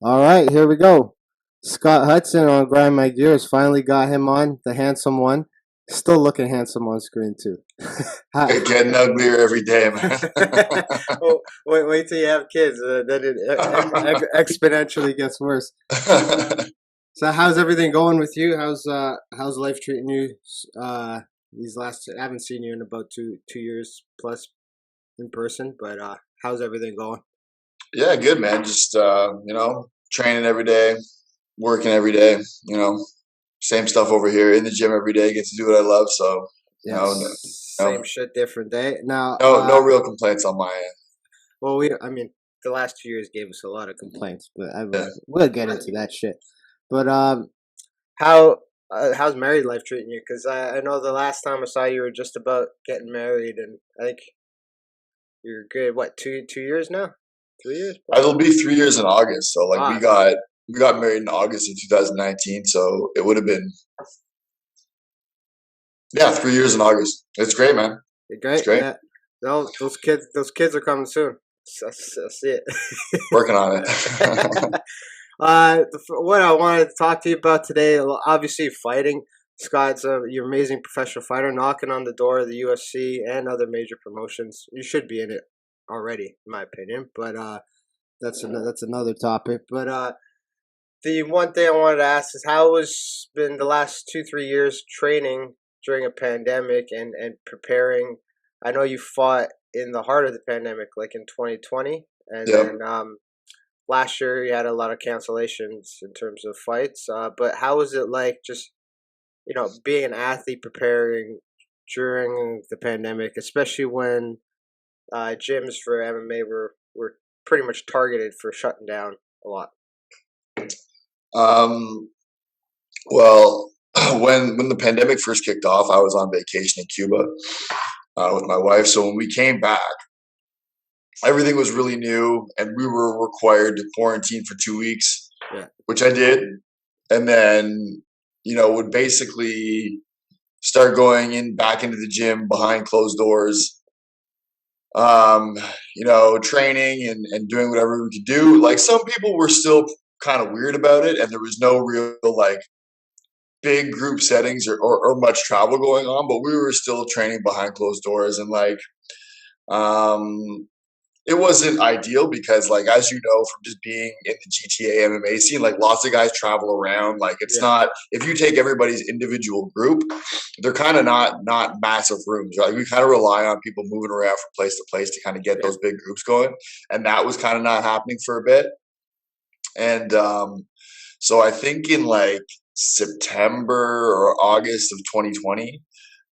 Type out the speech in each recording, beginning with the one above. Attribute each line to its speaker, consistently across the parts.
Speaker 1: All right, here we go. Scott Hudson on Grind My Gears. Finally got him on, the handsome one. Still looking handsome on screen too. Hi.
Speaker 2: Getting uglier every day, man.
Speaker 1: Well, wait till you have kids. Then it exponentially gets worse. So, how's everything going with you? How's life treating you? These last I haven't seen you in about two years plus in person, but how's everything going?
Speaker 2: Yeah, good, man. Just training every day, working every day. Same stuff over here in the gym every day. Get to do what I love. So,
Speaker 1: Yes,
Speaker 2: no,
Speaker 1: same shit, different day. Now,
Speaker 2: no real complaints on my
Speaker 1: well, I mean, the last 2 years gave us a lot of complaints, but
Speaker 2: end.
Speaker 1: we'll get into that shit. But how how's married life treating you? Because I know the last time I saw you were just about getting married, and I think you're good. What, two years now? 3 years plus?
Speaker 2: It'll be 3 years in August. So, like, we
Speaker 1: Ah,
Speaker 2: got we got married in August of 2019. So it would have been 3 years in August. It's great, man.
Speaker 1: you're
Speaker 2: It's
Speaker 1: great.
Speaker 2: great.
Speaker 1: Yeah. No, those kids are coming soon. I see
Speaker 2: Working on
Speaker 1: it.
Speaker 2: it.
Speaker 1: What I wanted to talk to you about today, obviously fighting. Scott's you're an amazing professional fighter, knocking on the door of the UFC and other major promotions. You should be in it already, in my opinion. But that's another topic. But the one thing I wanted to ask is how has been the last 2 3 years training during a pandemic and preparing. I know you fought in the heart of the pandemic, like in 2020, and
Speaker 2: Yep.
Speaker 1: then last year you had a lot of cancellations in terms of fights. But how was it like just being an athlete preparing during the pandemic, especially when gyms for MMA were pretty much targeted for shutting down a lot.
Speaker 2: Um, well, when the pandemic first kicked off, I was on vacation in Cuba with my wife. So when we came back, everything was really new, and we were required to quarantine for 2 weeks,
Speaker 1: Yeah,
Speaker 2: which I did, and then would basically start going in back into the gym behind closed doors. Um, training and doing whatever we could do. Like some people were still kind of weird about it, and there was no real like big group settings or much travel going on, but we were still training behind closed doors and um it wasn't ideal because like as you know from just being in the GTA MMA scene, like lots of guys travel around. Like it's
Speaker 1: yeah,
Speaker 2: not if you take everybody's individual group, they're kind of not massive rooms, right? We kind of rely on people moving around from place to place to kind of get
Speaker 1: yeah,
Speaker 2: those big groups going. And that was kind of not happening for a bit. And so I think in like September or August of 2020,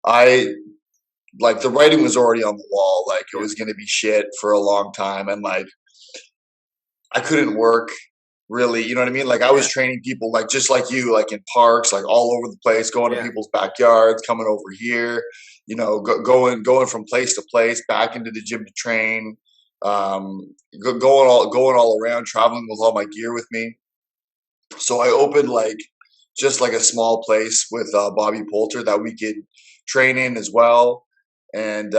Speaker 2: I like the writing was already on the wall. Like it
Speaker 1: yeah,
Speaker 2: was going to be shit for a long time, and like I couldn't work really. You know what I mean? Like I was
Speaker 1: yeah,
Speaker 2: training people like just like you, like in parks, like all over the place, going to
Speaker 1: yeah.
Speaker 2: people's backyards, coming over here. Going from place to place, back into the gym to train. Going all around, traveling with all my gear with me. So I opened like just like a small place with Bobby Poulter that we could train in as well, and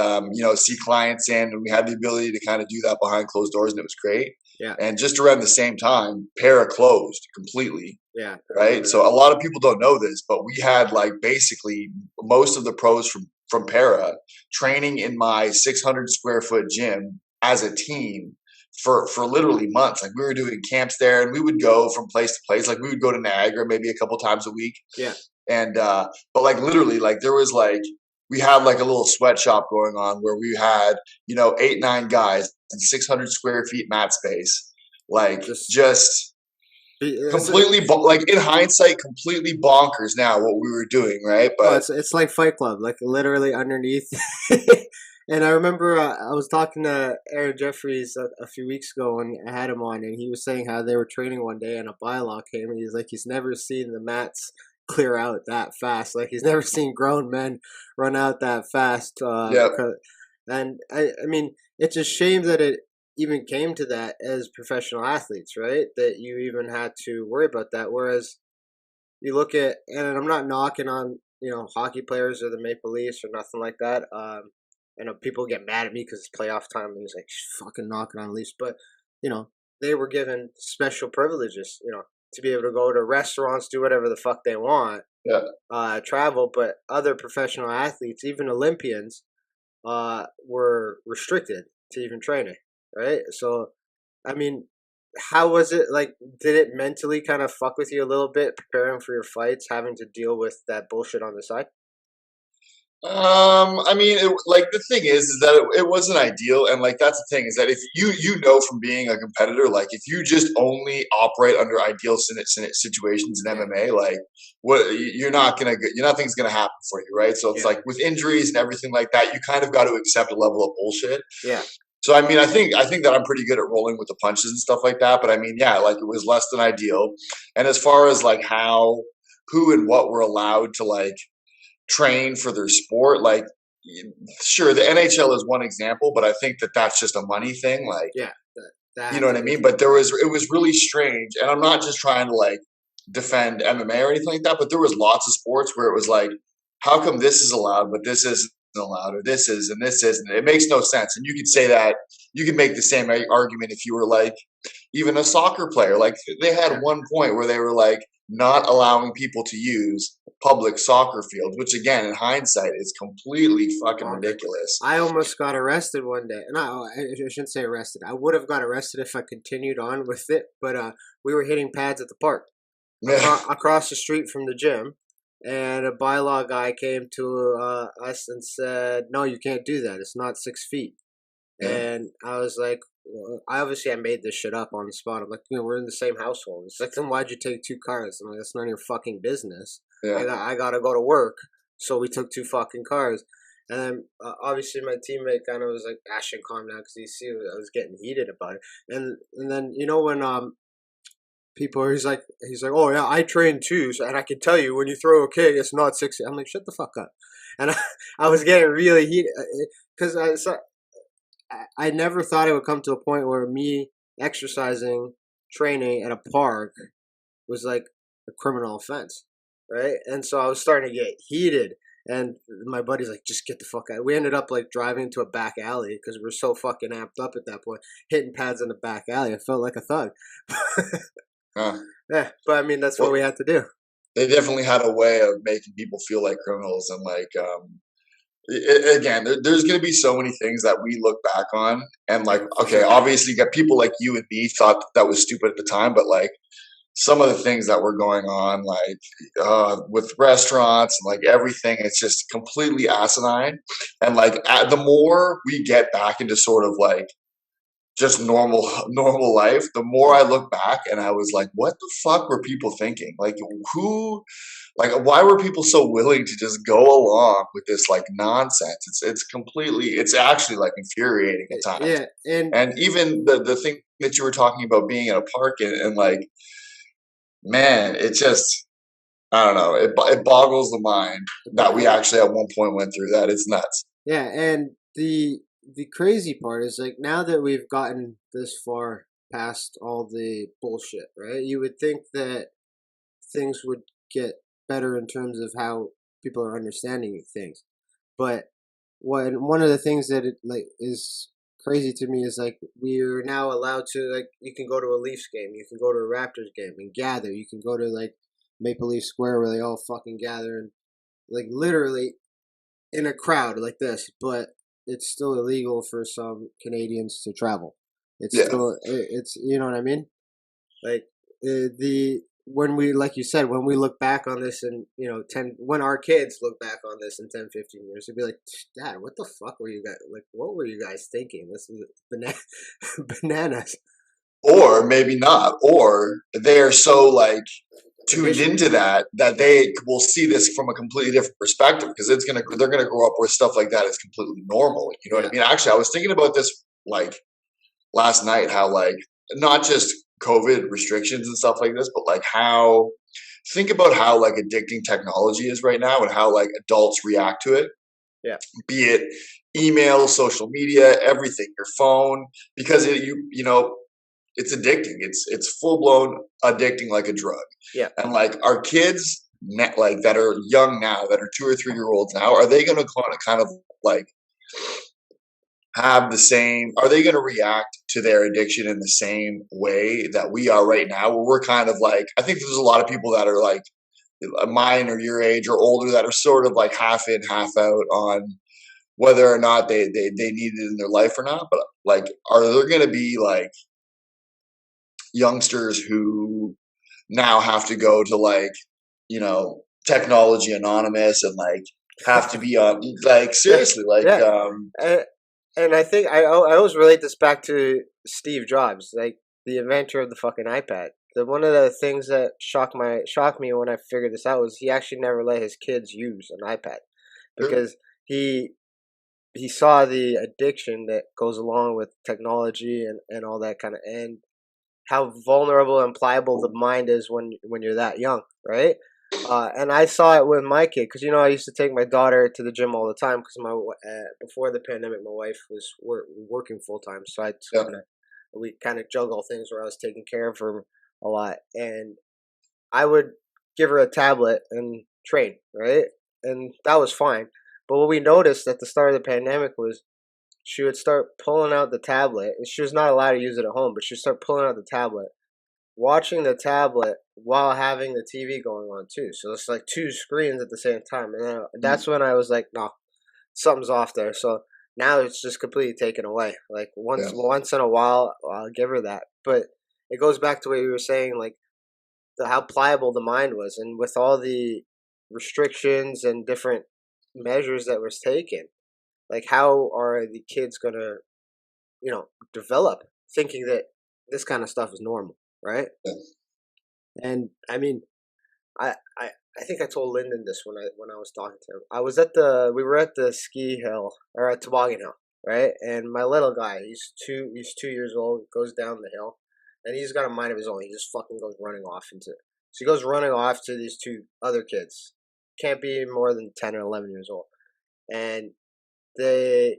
Speaker 2: see clients in, and we had the ability to kind of do that behind closed doors, and it was great.
Speaker 1: Yeah,
Speaker 2: And just around the same time, Para closed completely,
Speaker 1: yeah, I
Speaker 2: right?
Speaker 1: remember
Speaker 2: So
Speaker 1: that.
Speaker 2: a lot of people don't know this, but we had like basically most of the pros from Para training in my 600 square foot gym as a team for literally months. Like we were doing camps there, and we would go from place to place. Like we would go to Niagara maybe a couple times a week,
Speaker 1: Yeah,
Speaker 2: and but like literally, like there was like we had like a little sweatshop going on where we had 8 9 guys in 600 square feet mat space, like
Speaker 1: just
Speaker 2: just
Speaker 1: it's
Speaker 2: completely like in hindsight completely bonkers now what we were doing, right?
Speaker 1: oh,
Speaker 2: But
Speaker 1: it's like Fight Club, like literally underneath. And I remember I was talking to Aaron Jeffries a few weeks ago when I had him on, and he was saying how they were training one day and a bylaw came, and he's like, he's never seen the mats clear out that fast. Like he's never seen grown men run out that fast.
Speaker 2: yeah.
Speaker 1: Because, and I mean, it's a shame that it even came to that as professional athletes, right? That you even had to worry about that. Whereas you look at, and I'm not knocking on hockey players or the Maple Leafs or nothing like that. I know people get mad at me because it's playoff time and he's like fucking knocking on Leafs, but you know they were given special privileges, to be able to go to restaurants, do whatever the fuck they want,
Speaker 2: Yeah.
Speaker 1: travel. But other professional athletes, even Olympians, were restricted to even training, right? So, I mean, how was it like? Did it mentally kind of fuck with you a little bit preparing for your fights, having to deal with that bullshit on the side?
Speaker 2: I mean, like the thing is that it wasn't ideal, and like that's the thing is that if you know from being a competitor, like if you just only operate under ideal situations in
Speaker 1: Yeah,
Speaker 2: MMA, like what you're not gonna get, nothing's gonna happen for you, right? So it's
Speaker 1: yeah,
Speaker 2: like with injuries and everything like that, you kind of got to accept a level of bullshit.
Speaker 1: yeah,
Speaker 2: So I mean, I think that I'm pretty good at rolling with the punches and stuff like that. But I mean, yeah, like it was less than ideal. And as far as like how, who, and what were allowed to like train for their sport, like sure, the NHL is one example, but I think that that's just a money thing. Like,
Speaker 1: yeah. That
Speaker 2: you know
Speaker 1: had
Speaker 2: what
Speaker 1: to
Speaker 2: I
Speaker 1: be.
Speaker 2: mean? But it was really strange, and I'm not just trying to like defend MMA or anything like that, but there was lots of sports where it was like, how come this is allowed, but this isn't allowed, or this is and this isn't? It makes no sense. And you could say that you could make the same argument if you were like even a soccer player. Like they had
Speaker 1: Yeah.
Speaker 2: one point where they were like not allowing people to use public soccer fields, which again, in hindsight, is completely fucking
Speaker 1: Bonkers.
Speaker 2: ridiculous.
Speaker 1: I almost got arrested one day. No, I shouldn't say arrested. I would have got arrested if I continued on with it. But we were hitting pads at the park
Speaker 2: Yeah,
Speaker 1: across the street from the gym, and a bylaw guy came to us and said, "No, you can't do that. It's not 6 feet."
Speaker 2: yeah,
Speaker 1: And I was like, well, I made this shit up on the spot. I'm like, we're in the same household. It's like, then why'd you take 2 cars? I'm like, that's none of your fucking business.
Speaker 2: yeah.
Speaker 1: I gotta go to work, so we took 2 fucking cars. And then obviously my teammate kind of was like, "I should calm down," because he see I was getting heated about it. And then when people are, he's like, "Oh yeah, I train too, so, and I can tell you when you throw a kick, it's not 60." I'm like, "Shut the fuck up." And I was getting really heated because I never thought it would come to a point where me exercising, training at a park was like a criminal offense, right? And so I was starting to get heated, and my buddy's like, "Just get the fuck out." We ended up like driving to a back alley because we were so fucking amped up at that point, hitting pads in the back alley. I felt like a thug.
Speaker 2: Huh.
Speaker 1: Yeah, but I mean that's what we
Speaker 2: Well,
Speaker 1: had to do.
Speaker 2: they definitely had a way of making people feel like criminals, and like again, there's going to be so many things that we look back on and like,
Speaker 1: Yeah, for
Speaker 2: okay,
Speaker 1: sure.
Speaker 2: obviously you got people like you and me thought that was stupid at the time, but like some of the things that were going on, like with restaurants and like everything, it's just completely asinine. And like the more we get back into sort of like just normal life, the more
Speaker 1: Yeah,
Speaker 2: I look back and I was like, what the fuck were people thinking? Like who, like why were people so willing to just go along with this like nonsense? It's actually like infuriating at times.
Speaker 1: yeah, and
Speaker 2: And even the thing that you were talking about being in a park, and like, man, it just, I don't know, it boggles the mind that we actually at one point went through that. It's nuts.
Speaker 1: yeah, and the crazy part is like now that we've gotten this far past all the bullshit, right? You would think that things would get better in terms of how people are understanding things. But one of the things that it like is crazy to me is like we're now allowed to, like, you can go to a Leafs game, you can go to a Raptors game and gather, you can go to like Maple Leaf Square where they all fucking gather and like literally in a crowd like this, but it's still illegal for some Canadians to travel. It's
Speaker 2: Yeah.
Speaker 1: still it's you know what I mean? Like the when we, like you said, when we look back on this and 10, when our kids look back on this in 10, 15 years, they'll be like, "Dad, what the fuck were you guys, like, what were you guys thinking? This is bananas."
Speaker 2: Or maybe not. Or they are so like tuned
Speaker 1: Conditioned.
Speaker 2: into that
Speaker 1: Yeah,
Speaker 2: they will see this from a completely different perspective, because they're gonna grow up where stuff like that is completely normal. You know what I
Speaker 1: yeah,
Speaker 2: mean? Actually, I was thinking about this like last night, how like not just COVID restrictions and stuff like this, but like how, think about how like addicting technology is right now and how like adults react to it,
Speaker 1: yeah,
Speaker 2: be it email, social media, everything, your phone, because it's addicting. It's full blown addicting like a drug.
Speaker 1: yeah.
Speaker 2: And like our kids, like that are young now, that are 2 or 3 year olds now, are they going to kind of like have the same, are they going to react to their addiction in the same way that we are right now, where we're kind of like, I think there's a lot of people that are like mine or your age or older that are sort of like half in, half out on whether or not they need it in their life or not. But like, are there going to be like youngsters who now have to go to like, technology anonymous and like have to be on like
Speaker 1: Yeah,
Speaker 2: seriously like
Speaker 1: yeah. And I think I always relate this back to Steve Jobs, like the inventor of the fucking iPad. One of the things that shocked me when I figured this out was he actually never let his kids use an iPad
Speaker 2: sure.
Speaker 1: because he saw the addiction that goes along with technology and all that kind of, and how vulnerable and pliable the mind is when you're that young, right? And I saw it with my kid because I used to take my daughter to the gym all the time because before the pandemic my wife was working full time, so
Speaker 2: Yeah.
Speaker 1: we kind of juggle things where I was taking care of her a lot, and I would give her a tablet and train, right, and that was fine. But what we noticed at the start of the pandemic was she would start pulling out the tablet, and she was not allowed to use it at home, but she'd start pulling out the tablet, watching the tablet while having the TV going on too. So it's like two screens at the same time, and then
Speaker 2: Mhm.
Speaker 1: that's when I was like, no, something's off there. So now it's just completely taken away. Like
Speaker 2: Yeah.
Speaker 1: once in a while, I'll give her that, but it goes back to what you were saying, like how pliable the mind was, and with all the restrictions and different measures that was taken, like how are the kids gonna develop thinking that this kind of stuff is normal, right?
Speaker 2: Yeah.
Speaker 1: And I mean, I think I told Lyndon this when I was talking to him. We were at the ski hill or at toboggan hill, right? And my little guy, he's 2 years old, goes down the hill, and he's got a mind of his own. He just fucking goes running off into. So he goes running off to these two other kids, can't be more than 10 or 11 years old, and they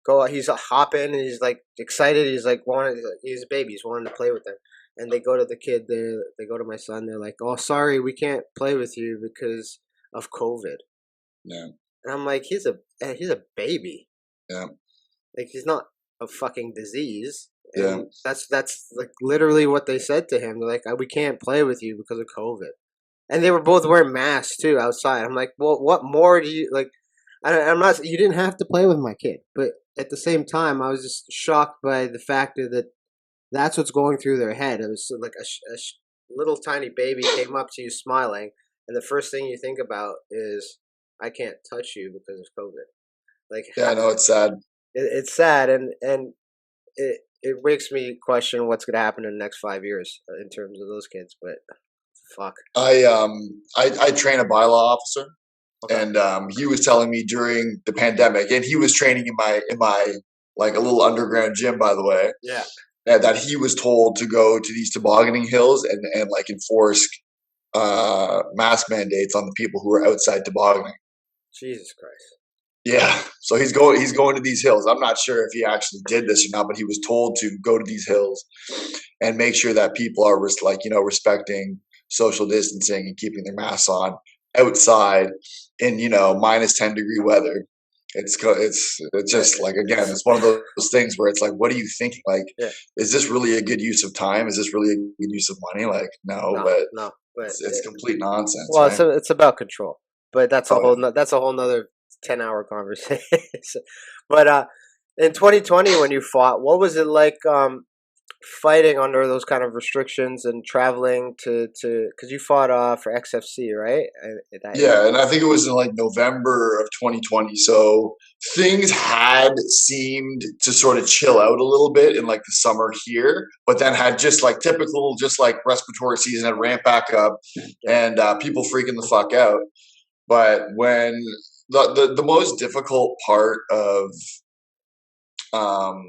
Speaker 1: go. He's hopping and he's like excited. He's like wanting. He's a baby. He's wanting to play with them. And they go to the kid. They go to my son. They're like, "Oh, sorry, we can't play with you because of COVID."
Speaker 2: Yeah.
Speaker 1: And I'm like, he's a baby.
Speaker 2: Yeah.
Speaker 1: Like he's not a fucking disease.
Speaker 2: Yeah.
Speaker 1: And that's like literally what they said to him. They're like, "We can't play with you because of COVID." And they were both wearing masks too outside. I'm like, well, what more do you like? I'm not. You didn't have to play with my kid, but at the same time, I was just shocked by the fact that that's what's going through their head. It was like little tiny baby came up to you smiling, and the first thing you think about is, I can't touch you because of COVID. Like,
Speaker 2: Yeah. I know it's sad.
Speaker 1: it's sad, and it makes me question what's going to happen in the next 5 years in terms of those kids. But fuck.
Speaker 2: I train a bylaw officer,
Speaker 1: Okay.
Speaker 2: and he was telling me during the pandemic, and he was training in my like a little underground gym, by the way,
Speaker 1: Yeah.
Speaker 2: that he was told to go to these tobogganing hills and like enforce mask mandates on the people who are outside tobogganing.
Speaker 1: Jesus Christ.
Speaker 2: Yeah, so he's going to these hills. I'm not sure if he actually did this or not, but he was told to go to these hills and make sure that people are respecting social distancing and keeping their masks on outside in -10-degree weather. It's
Speaker 1: Yeah.
Speaker 2: just like, again, it's one of those things where it's like, what are you thinking? Like,
Speaker 1: Yeah.
Speaker 2: is this really a good use of time? Is this really a good use of money? Like, no,
Speaker 1: No.
Speaker 2: but
Speaker 1: No. But
Speaker 2: it's complete nonsense,
Speaker 1: well,
Speaker 2: right?
Speaker 1: it's about control. But
Speaker 2: Oh yeah.
Speaker 1: that's a whole nother 10-hour conversation. But in 2020, when you fought, what was it like? Fighting under those kind of restrictions and traveling to because you fought for XFC, right? That year.
Speaker 2: Yeah, and I think it was in like November of 2020. So things had seemed to sort of chill out a little bit in like the summer here, but then had just like typical, just like respiratory season had ramped back up,
Speaker 1: Yeah.
Speaker 2: and people freaking the fuck out. But when the most difficult part of um,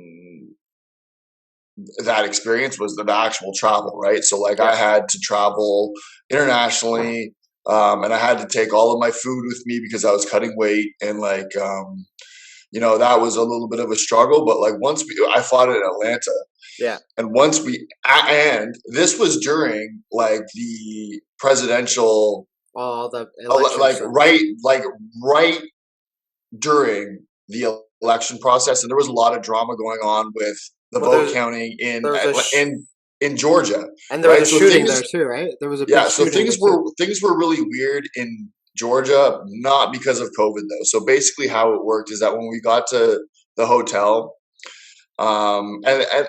Speaker 2: that experience was the actual travel, right? So like
Speaker 1: Yeah.
Speaker 2: I had to travel internationally, and I had to take all of my food with me because I was cutting weight, and like that was a little bit of a struggle. But like I fought in Atlanta,
Speaker 1: Yeah.
Speaker 2: and and this was during like the presidential,
Speaker 1: All the election
Speaker 2: like
Speaker 1: stuff.
Speaker 2: right during the election process, and there was a lot of drama going on with the
Speaker 1: Well,
Speaker 2: vote counting
Speaker 1: there was a
Speaker 2: in Georgia,
Speaker 1: and there was
Speaker 2: right?
Speaker 1: a
Speaker 2: So
Speaker 1: shooting
Speaker 2: things,
Speaker 1: there too, right? There was a big
Speaker 2: yeah, so
Speaker 1: shooting there too.
Speaker 2: things were really weird in Georgia, not because of COVID though. So basically, how it worked is that when we got to the hotel, and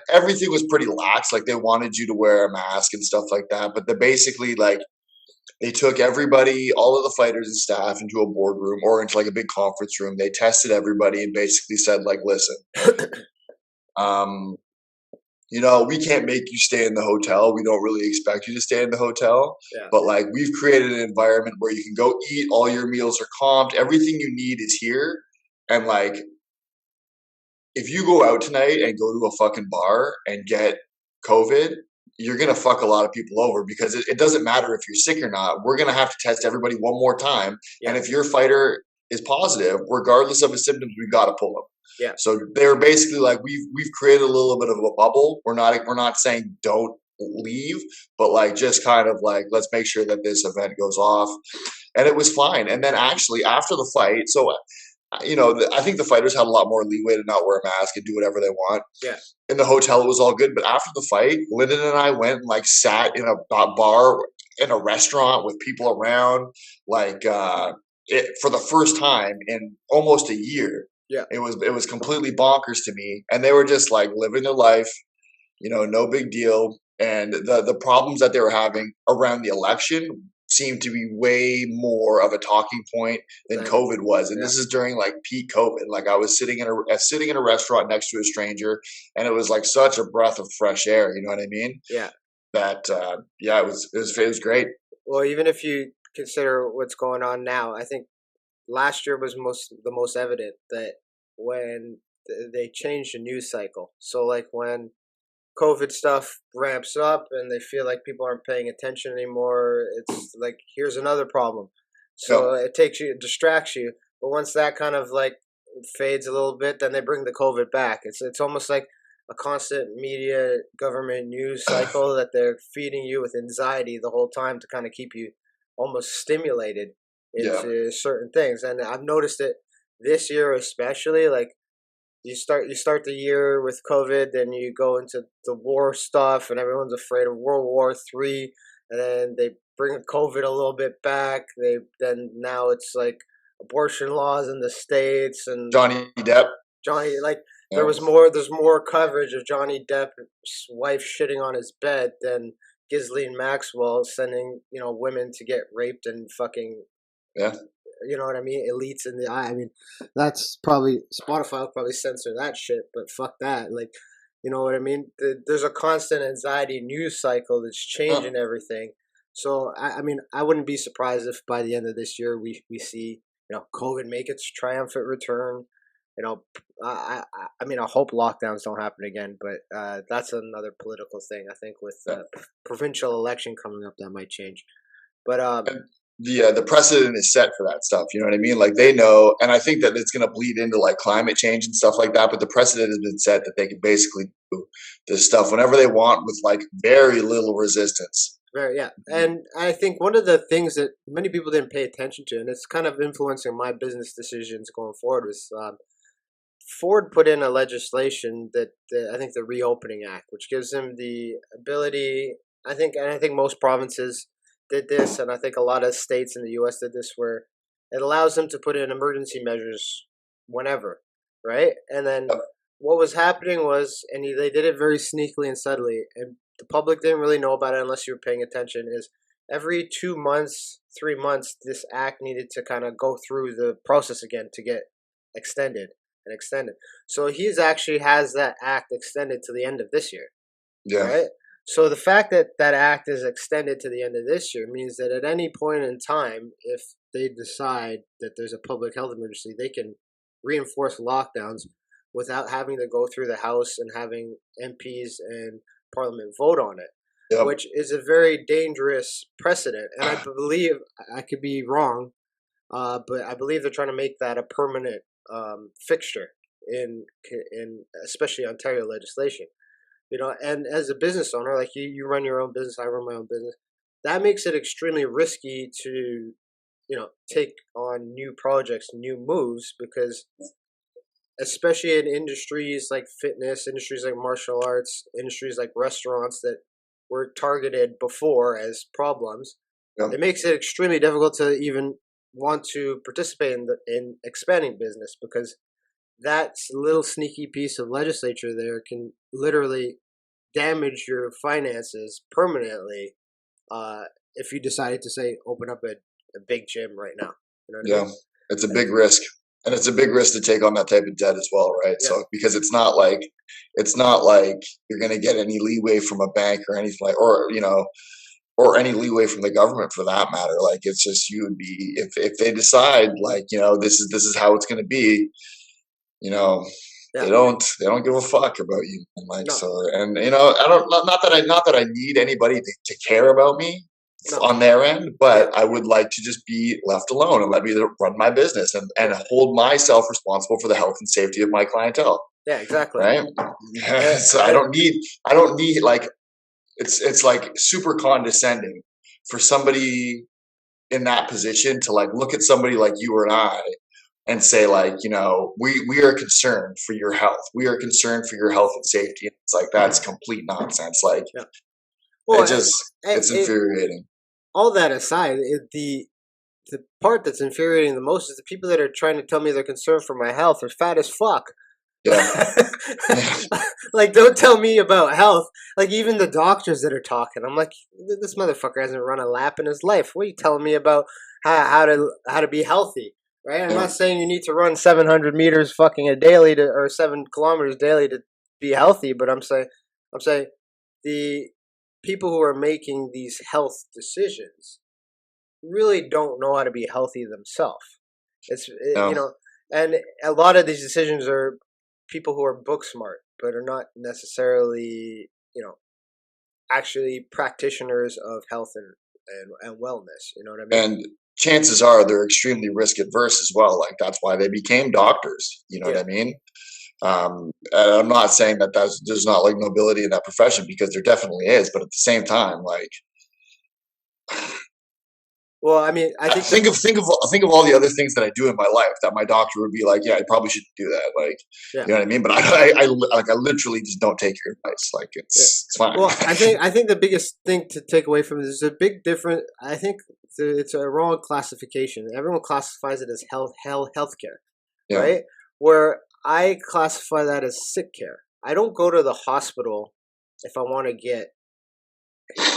Speaker 2: everything was pretty lax. Like they wanted you to wear a mask and stuff like that, but they basically like they took everybody, all of the fighters and staff, into a boardroom or into like a big conference room. They tested everybody and basically said, like, listen, um, we can't make you stay in the hotel. We don't really expect you to stay in the hotel.
Speaker 1: Yeah.
Speaker 2: But like we've created an environment where you can go eat, all your meals are comped, everything you need is here. And like if you go out tonight and go to a fucking bar and get COVID, you're gonna fuck a lot of people over because it doesn't matter if you're sick or not. We're gonna have to test everybody one more time, and
Speaker 1: Yeah.
Speaker 2: if your fighter is positive, regardless of his symptoms, we've got to pull him.
Speaker 1: Yeah.
Speaker 2: So they're basically like, we've created a little bit of a bubble. We're not saying don't leave, but like just kind of like let's make sure that this event goes off, and it was fine. And then actually after the fight, so I think the fighters had a lot more leeway to not wear a mask and do whatever they want.
Speaker 1: Yeah.
Speaker 2: In the hotel, it was all good. But after the fight, Lyndon and I went and like sat in a bar in a restaurant with people around, like for the first time in almost a year.
Speaker 1: Yeah.
Speaker 2: It was completely bonkers to me, and they were just like living their life, no big deal. And the problems that they were having around the election seemed to be way more of a talking point than
Speaker 1: Then,
Speaker 2: COVID was. And
Speaker 1: yeah.
Speaker 2: this is during like peak COVID. Like I was sitting in a restaurant next to a stranger, and it was like such a breath of fresh air. You know what I mean?
Speaker 1: Yeah.
Speaker 2: That yeah, it was great.
Speaker 1: Well, even if you consider what's going on now, I think last year was the most evident that when they changed the news cycle. So like when COVID stuff ramps up and they feel like people aren't paying attention anymore, it's like here's another problem. So
Speaker 2: Yep.
Speaker 1: it distracts you. But once that kind of like fades a little bit, then they bring the COVID back. It's almost like a constant media government news cycle that they're feeding you with anxiety the whole time to kind of keep you almost stimulated
Speaker 2: Yeah.
Speaker 1: into certain things. And I've noticed it this year especially, like you start the year with COVID, then you go into the war stuff, and everyone's afraid of World War III, and then they bring COVID a little bit back. Then now it's like abortion laws in the states, and
Speaker 2: Johnny Depp.
Speaker 1: Johnny like
Speaker 2: Yeah.
Speaker 1: there's more coverage of Johnny Depp's wife shitting on his bed than Ghislaine Maxwell sending women to get raped and fucking,
Speaker 2: Yeah.
Speaker 1: you know what I mean, elites in the eye. I mean, that's probably Spotify will probably censor that shit, but fuck that. Like, you know what I mean? There's a constant anxiety news cycle that's
Speaker 2: Huh.
Speaker 1: changing everything. So I mean, I wouldn't be surprised if by the end of this year we see COVID make its triumphant return. I mean, I hope lockdowns don't happen again, but that's another political thing. I think with
Speaker 2: Yeah.
Speaker 1: provincial election coming up, that might change. But
Speaker 2: The precedent is set for that stuff. You know what I mean? Like they know, and I think that it's going to bleed into like climate change and stuff like that. But the precedent has been set that they can basically do this stuff whenever they want with like very little resistance.
Speaker 1: very, yeah. And I think one of the things that many people didn't pay attention to, and it's kind of influencing my business decisions going forward, was Ford put in a legislation that I think the Reopening Act, which gives them the ability. I think most provinces did this, and I think a lot of states in the U.S. did this, where it allows them to put in emergency measures whenever, right? And then
Speaker 2: Yep.
Speaker 1: what was happening was, and they did it very sneakily and subtly, and the public didn't really know about it unless you were paying attention. Is every 2 months, 3 months, this act needed to kind of go through the process again to get extended and extended. So he's actually has that act extended to the end of this year,
Speaker 2: Yeah.
Speaker 1: right? So the fact that that act is extended to the end of this year means that at any point in time, if they decide that there's a public health emergency, they can reinforce lockdowns without having to go through the House and having MPs and Parliament vote on it,
Speaker 2: Yep.
Speaker 1: which is a very dangerous precedent. And I believe I could be wrong, but I believe they're trying to make that a permanent fixture in especially Ontario legislation. And as a business owner, like you run your own business, I run my own business. That makes it extremely risky to take on new projects, new moves, because especially in industries like fitness, industries like martial arts, industries like restaurants that were targeted before as problems,
Speaker 2: Yeah.
Speaker 1: it makes it extremely difficult to even want to participate in expanding business, because that little sneaky piece of legislature there can literally damage your finances permanently, if you decided to say open up a big gym right now. You know what I
Speaker 2: Yeah.
Speaker 1: mean?
Speaker 2: It's a
Speaker 1: And
Speaker 2: big risk. And it's a big risk to take on that type of debt as well, right?
Speaker 1: yeah,
Speaker 2: So because it's not like you're gonna get any leeway from a bank or anything like, or or any leeway from the government for that matter. Like it's just you would be, if they decide like, this is how it's gonna be, you know,
Speaker 1: yeah,
Speaker 2: they don't give a fuck about you. And like
Speaker 1: no,
Speaker 2: so, and I don't, not that I need anybody to care about me
Speaker 1: no,
Speaker 2: on their end,
Speaker 1: yeah,
Speaker 2: but I would like to just be left alone and let me run my business and
Speaker 1: yeah,
Speaker 2: hold myself responsible for the health and safety of my clientele.
Speaker 1: yeah, exactly.
Speaker 2: Right. So
Speaker 1: I,
Speaker 2: I don't need like, it's like super condescending for somebody in that position to like look at somebody like you or I and say like, we are concerned for your health. We are concerned for your health and safety. And it's like, that's complete nonsense. Like
Speaker 1: yeah.
Speaker 2: it
Speaker 1: Well,
Speaker 2: just, it's infuriating.
Speaker 1: all that aside, the part that's infuriating the most is the people that are trying to tell me they're concerned for my health are fat as fuck.
Speaker 2: Yeah. Yeah.
Speaker 1: Like, don't tell me about health. Like, even the doctors that are talking, I'm like, this motherfucker hasn't run a lap in his life. What are you telling me about how to be healthy? Right? I'm
Speaker 2: Yeah.
Speaker 1: not saying you need to run 700 meters fucking a daily or 7 kilometers daily to be healthy, but I'm saying the people who are making these health decisions really don't know how to be healthy themselves.
Speaker 2: No.
Speaker 1: And a lot of these decisions are people who are book smart, but are not necessarily, actually practitioners of health and wellness. You know what I mean?
Speaker 2: And chances are they're extremely risk adverse as well. Like that's why they became doctors. You know what
Speaker 1: Yeah.
Speaker 2: I mean? And I'm not saying that there's not like nobility in that profession because there definitely is, but at the same time, like
Speaker 1: Well, I mean, I think
Speaker 2: think of all the other things that I do in my life that my doctor would be like, yeah, you probably shouldn't do that. Like,
Speaker 1: yeah,
Speaker 2: you know what I mean? But I literally just don't take your advice. Like,
Speaker 1: yeah.
Speaker 2: it's fine.
Speaker 1: Well, I think the biggest thing to take away from this is a big difference. I think it's a wrong classification. Everyone classifies it as healthcare,
Speaker 2: Yeah,
Speaker 1: right? Where I classify that as sick care. I don't go to the hospital if I want to get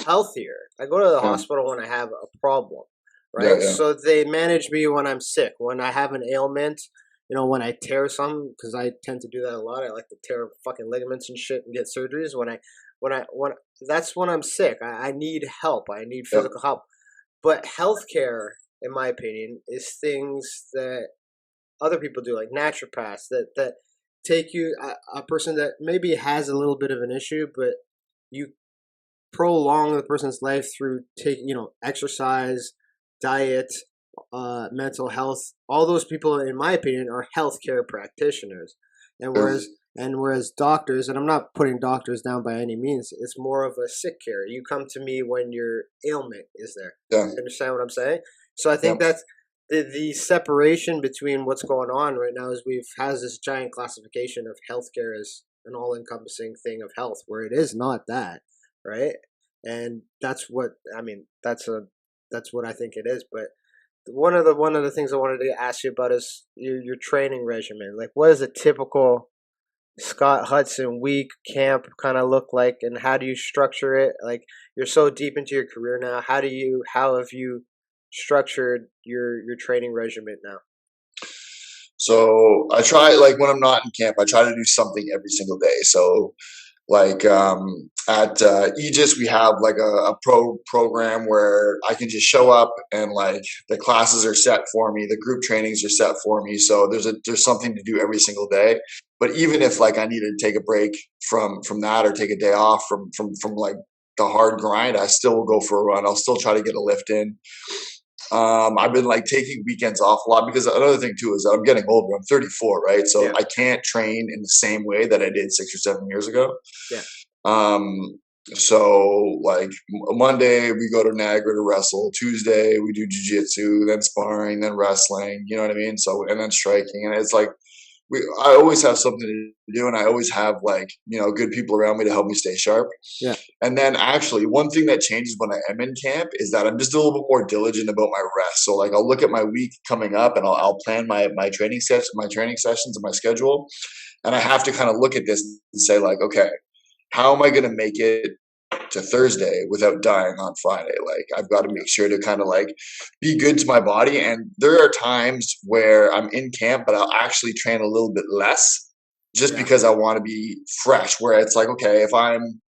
Speaker 1: healthier. I go to the
Speaker 2: yeah,
Speaker 1: hospital when I have a problem,
Speaker 2: yeah,
Speaker 1: right?
Speaker 2: yeah,
Speaker 1: So they manage me when I'm sick, when I have an ailment, when I tear something, because I tend to do that a lot. I like to tear fucking ligaments and shit and get surgeries. When that's when I'm sick. I need help. I need
Speaker 2: yeah,
Speaker 1: physical help. But healthcare, in my opinion, is things that other people do, like naturopaths that take you a person that maybe has a little bit of an issue, but you prolong the person's life through taking, exercise, diet, mental health. All those people, in my opinion, are healthcare practitioners. And
Speaker 2: yeah,
Speaker 1: whereas doctors, and I'm not putting doctors down by any means, it's more of a sick care. You come to me when your ailment is there.
Speaker 2: yeah,
Speaker 1: You understand what I'm saying? So I
Speaker 2: yeah.
Speaker 1: think that's the separation between what's going on right now is we've has this giant classification of healthcare as an all-encompassing thing of health, where it is not that, right? And that's what I mean. That's what I think it is. But one of the things I wanted to ask you about is your training regimen. Like, what does a typical Scott Hudson week camp kind of look like, and how do you structure it? Like, you're so deep into your career now. How have you structured your training regimen now?
Speaker 2: So I try, like when I'm not in camp, I try to do something every single day. So like at Aegis, we have like a program where I can just show up and like the classes are set for me, the group trainings are set for me. So there's something to do every single day. But even if like I needed to take a break from that or take a day off from like the hard grind, I still will go for a run. I'll still try to get a lift in. I've been like taking weekends off a lot because another thing too is that I'm getting older. I'm 34, right? So
Speaker 1: Yeah,
Speaker 2: I can't train in the same way that I did 6 or 7 years ago.
Speaker 1: yeah,
Speaker 2: Um, so like Monday we go to Niagara to wrestle. Tuesday we do jujitsu, then sparring, then wrestling. You know what I mean? So and then striking, and it's like I always have something to do, and I always have like good people around me to help me stay sharp.
Speaker 1: Yeah.
Speaker 2: And then actually, one thing that changes when I am in camp is that I'm just a little bit more diligent about my rest. So like I'll look at my week coming up, and I'll plan my training sets, my training sessions, and my schedule, and I have to kind of look at this and say like, okay, how am I going to make it to Thursday without dying on Friday? Like I've got to make sure to kind of like be good to my body. And there are times where I'm in camp, but I'll actually train a little bit less just
Speaker 1: Yeah.
Speaker 2: because I want to be fresh. Where it's like, okay, if I'm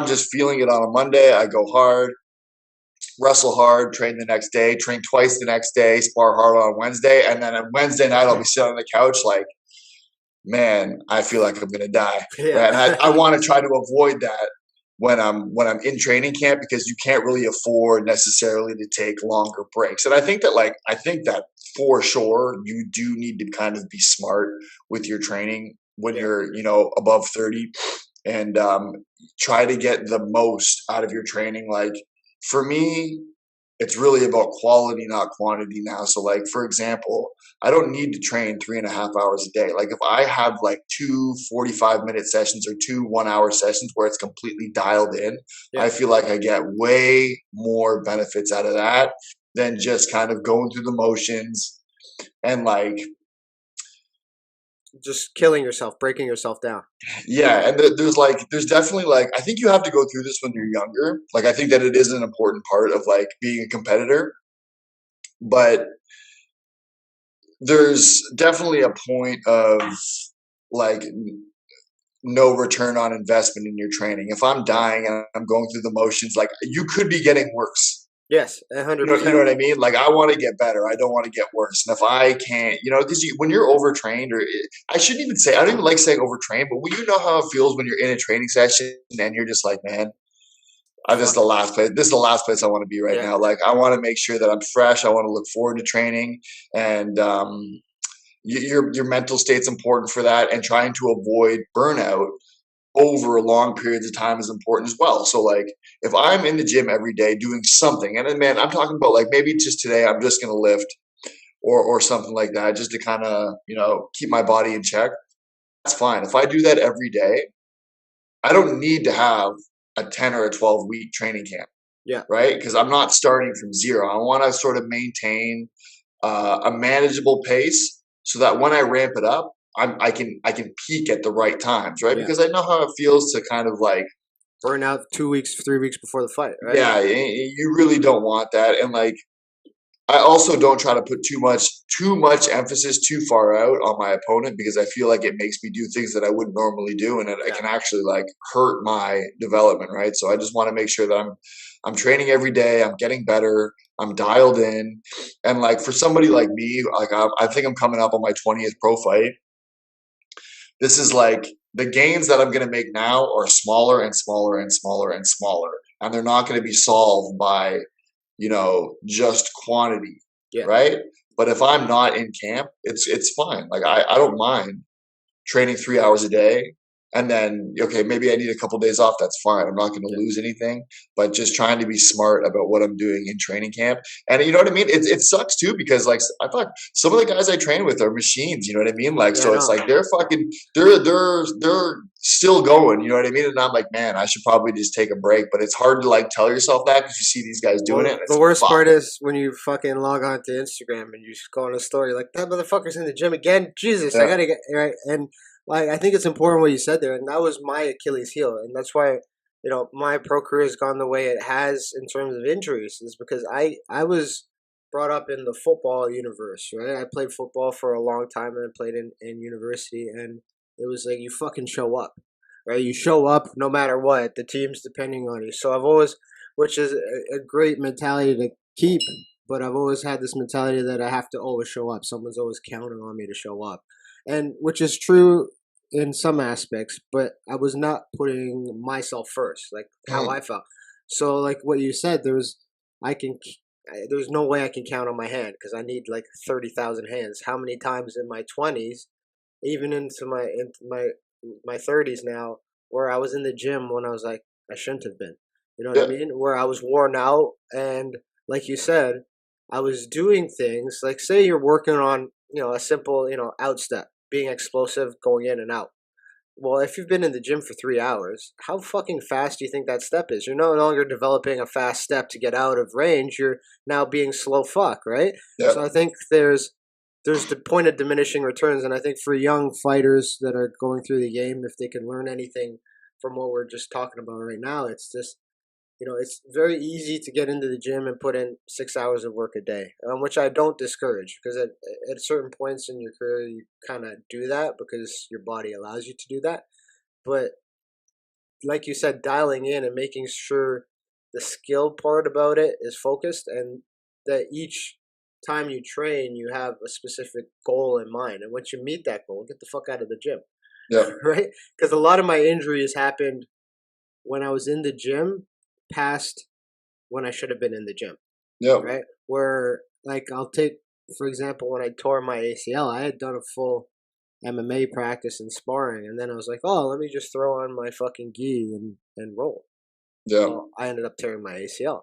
Speaker 2: just feeling it on a Monday, I go hard, wrestle hard, train the next day, train twice the next day, spar hard on Wednesday, and then on Wednesday night I'll be sitting on the couch like, man, I feel like I'm gonna die. Right. And
Speaker 1: Yeah.
Speaker 2: I want to try to avoid that when I'm in training camp because you can't really afford necessarily to take longer breaks. And I think that for sure you do need to kind of be smart with your training when
Speaker 1: Yeah.
Speaker 2: you're above 30 and try to get the most out of your training. Like for me, it's really about quality, not quantity now. So, like for example, I don't need to train 3.5 hours a day. Like if I have like two 45-minute sessions or two 1 hour sessions where it's completely dialed in,
Speaker 1: Yeah.
Speaker 2: I feel like I get way more benefits out of that than just kind of going through the motions and like
Speaker 1: Just killing yourself, breaking yourself down.
Speaker 2: yeah. And there's definitely like I think you have to go through this when you're younger. Like I think that it is an important part of like being a competitor, but there's definitely a point of like no return on investment in your training. If I'm
Speaker 1: Yeah.
Speaker 2: dying and I'm going through the motions, like you could be getting worse.
Speaker 1: Yes, a hundred
Speaker 2: You know
Speaker 1: percent.
Speaker 2: what I mean? Like I want to get better. I don't want to get worse. And if I can't, because when you're overtrained, I shouldn't even say, I don't even like saying overtrained, but you know how it feels when you're in a training session and you're just like, man, this is
Speaker 1: Fuck.
Speaker 2: the last place. This is the last place I want to be right
Speaker 1: Yeah.
Speaker 2: now. Like I want to make sure that I'm fresh. I want to look forward to training, and your mental state's important for that, and trying to avoid burnout over long periods of time is important as well. So like if I'm in the gym every day doing something, and then man, I'm talking about like maybe just today I'm just gonna lift or something like that just to kind of keep my body in check. That's fine. If I do that every day, I don't need to have a 10 or a 12 week training camp,
Speaker 1: Yeah.
Speaker 2: right? Because I'm not starting from zero. I want to sort of maintain a manageable pace so that when I ramp it up, I can peak at the right times, right?
Speaker 1: Yeah.
Speaker 2: Because I know how it feels to kind of like,
Speaker 1: Burn out 2 weeks, 3 weeks before the fight, right?
Speaker 2: yeah, you really don't want that. And like I also don't try to put too much emphasis too far out on my opponent because I feel like it makes me do things that I wouldn't normally do, and it
Speaker 1: Yeah.
Speaker 2: can actually like hurt my development, right? So I just want to make sure that I'm training every day, I'm getting better, I'm dialed in, and like for somebody like me, like I think I'm coming up on my 20th pro fight. This is like the gains that I'm going to make now are smaller and smaller and smaller and smaller, and they're not going to be solved by just quantity,
Speaker 1: Yeah.
Speaker 2: right? But if I'm not in camp, it's fine. Like I don't mind training 3 hours a day. And then, okay, maybe I need a couple days off. That's fine. I'm not going to
Speaker 1: Yeah.
Speaker 2: lose anything, but just trying to be smart about what I'm doing in training camp. And you know what I mean? It sucks too because like I thought some of the guys I train with are machines. You know what I mean? Like
Speaker 1: Yeah.
Speaker 2: so, it's
Speaker 1: No.
Speaker 2: like they're fucking they're still going. You know what I mean? And I'm like, man, I should probably just take a break. But it's hard to like tell yourself that because you see these guys doing it.
Speaker 1: Well,
Speaker 2: And
Speaker 1: the
Speaker 2: it's
Speaker 1: worst
Speaker 2: like, fuck.
Speaker 1: part is when you fucking log on to Instagram and you just go on a story like that motherfucker's in the gym again. Jesus, I
Speaker 2: Yeah.
Speaker 1: gotta get right. And like I think it's important what you said there, and that was my Achilles heel, and that's why my pro career has gone the way it has in terms of injuries is because I was brought up in the football universe, right? I played football for a long time and I played in university, and it was like you fucking show up, right? You show up no matter what. The team's depending on you. So I've always, which is a great mentality to keep, but I've always had this mentality that I have to always show up. Someone's always counting on me to show up, and which is true in some aspects, but I was not putting myself first, like how
Speaker 2: Mm.
Speaker 1: I felt. So, like what you said, I can, there's no way I can count on my hand because I need like 30,000 hands. How many times in my 20s, even into my 30s now, where I was in the gym when I was like I shouldn't have been. You know what I
Speaker 2: Yeah.
Speaker 1: mean? Where I was worn out, and like you said, I was doing things like say you're working on a simple outstep. being explosive, going in and out. Well, if you've been in the gym for 3 hours, how fucking fast do you think that step is? You're no longer developing a fast step to get out of range. You're now being slow fuck, right?
Speaker 2: Yep.
Speaker 1: So I think there's the point of diminishing returns, and I think for young fighters that are going through the game, if they can learn anything from what we're just talking about right now, it's just it's very easy to get into the gym and put in 6 hours of work a day, which I don't discourage because at certain points in your career you kind of do that because your body allows you to do that. But like you said, dialing in and making sure the skill part about it is focused and that each time you train, you have a specific goal in mind. And once you meet that goal, get the fuck out of the gym,
Speaker 2: Yep.
Speaker 1: right? Because a lot of my injuries happened when I was in the gym past when I should have been in the gym,
Speaker 2: Yep.
Speaker 1: right? Where, like, I'll take, for example, when I tore my ACL, I had done a full MMA practice and sparring, and then I was like, oh, let me just throw on my fucking gi and roll.
Speaker 2: Yep.
Speaker 1: Well, I ended up tearing my ACL.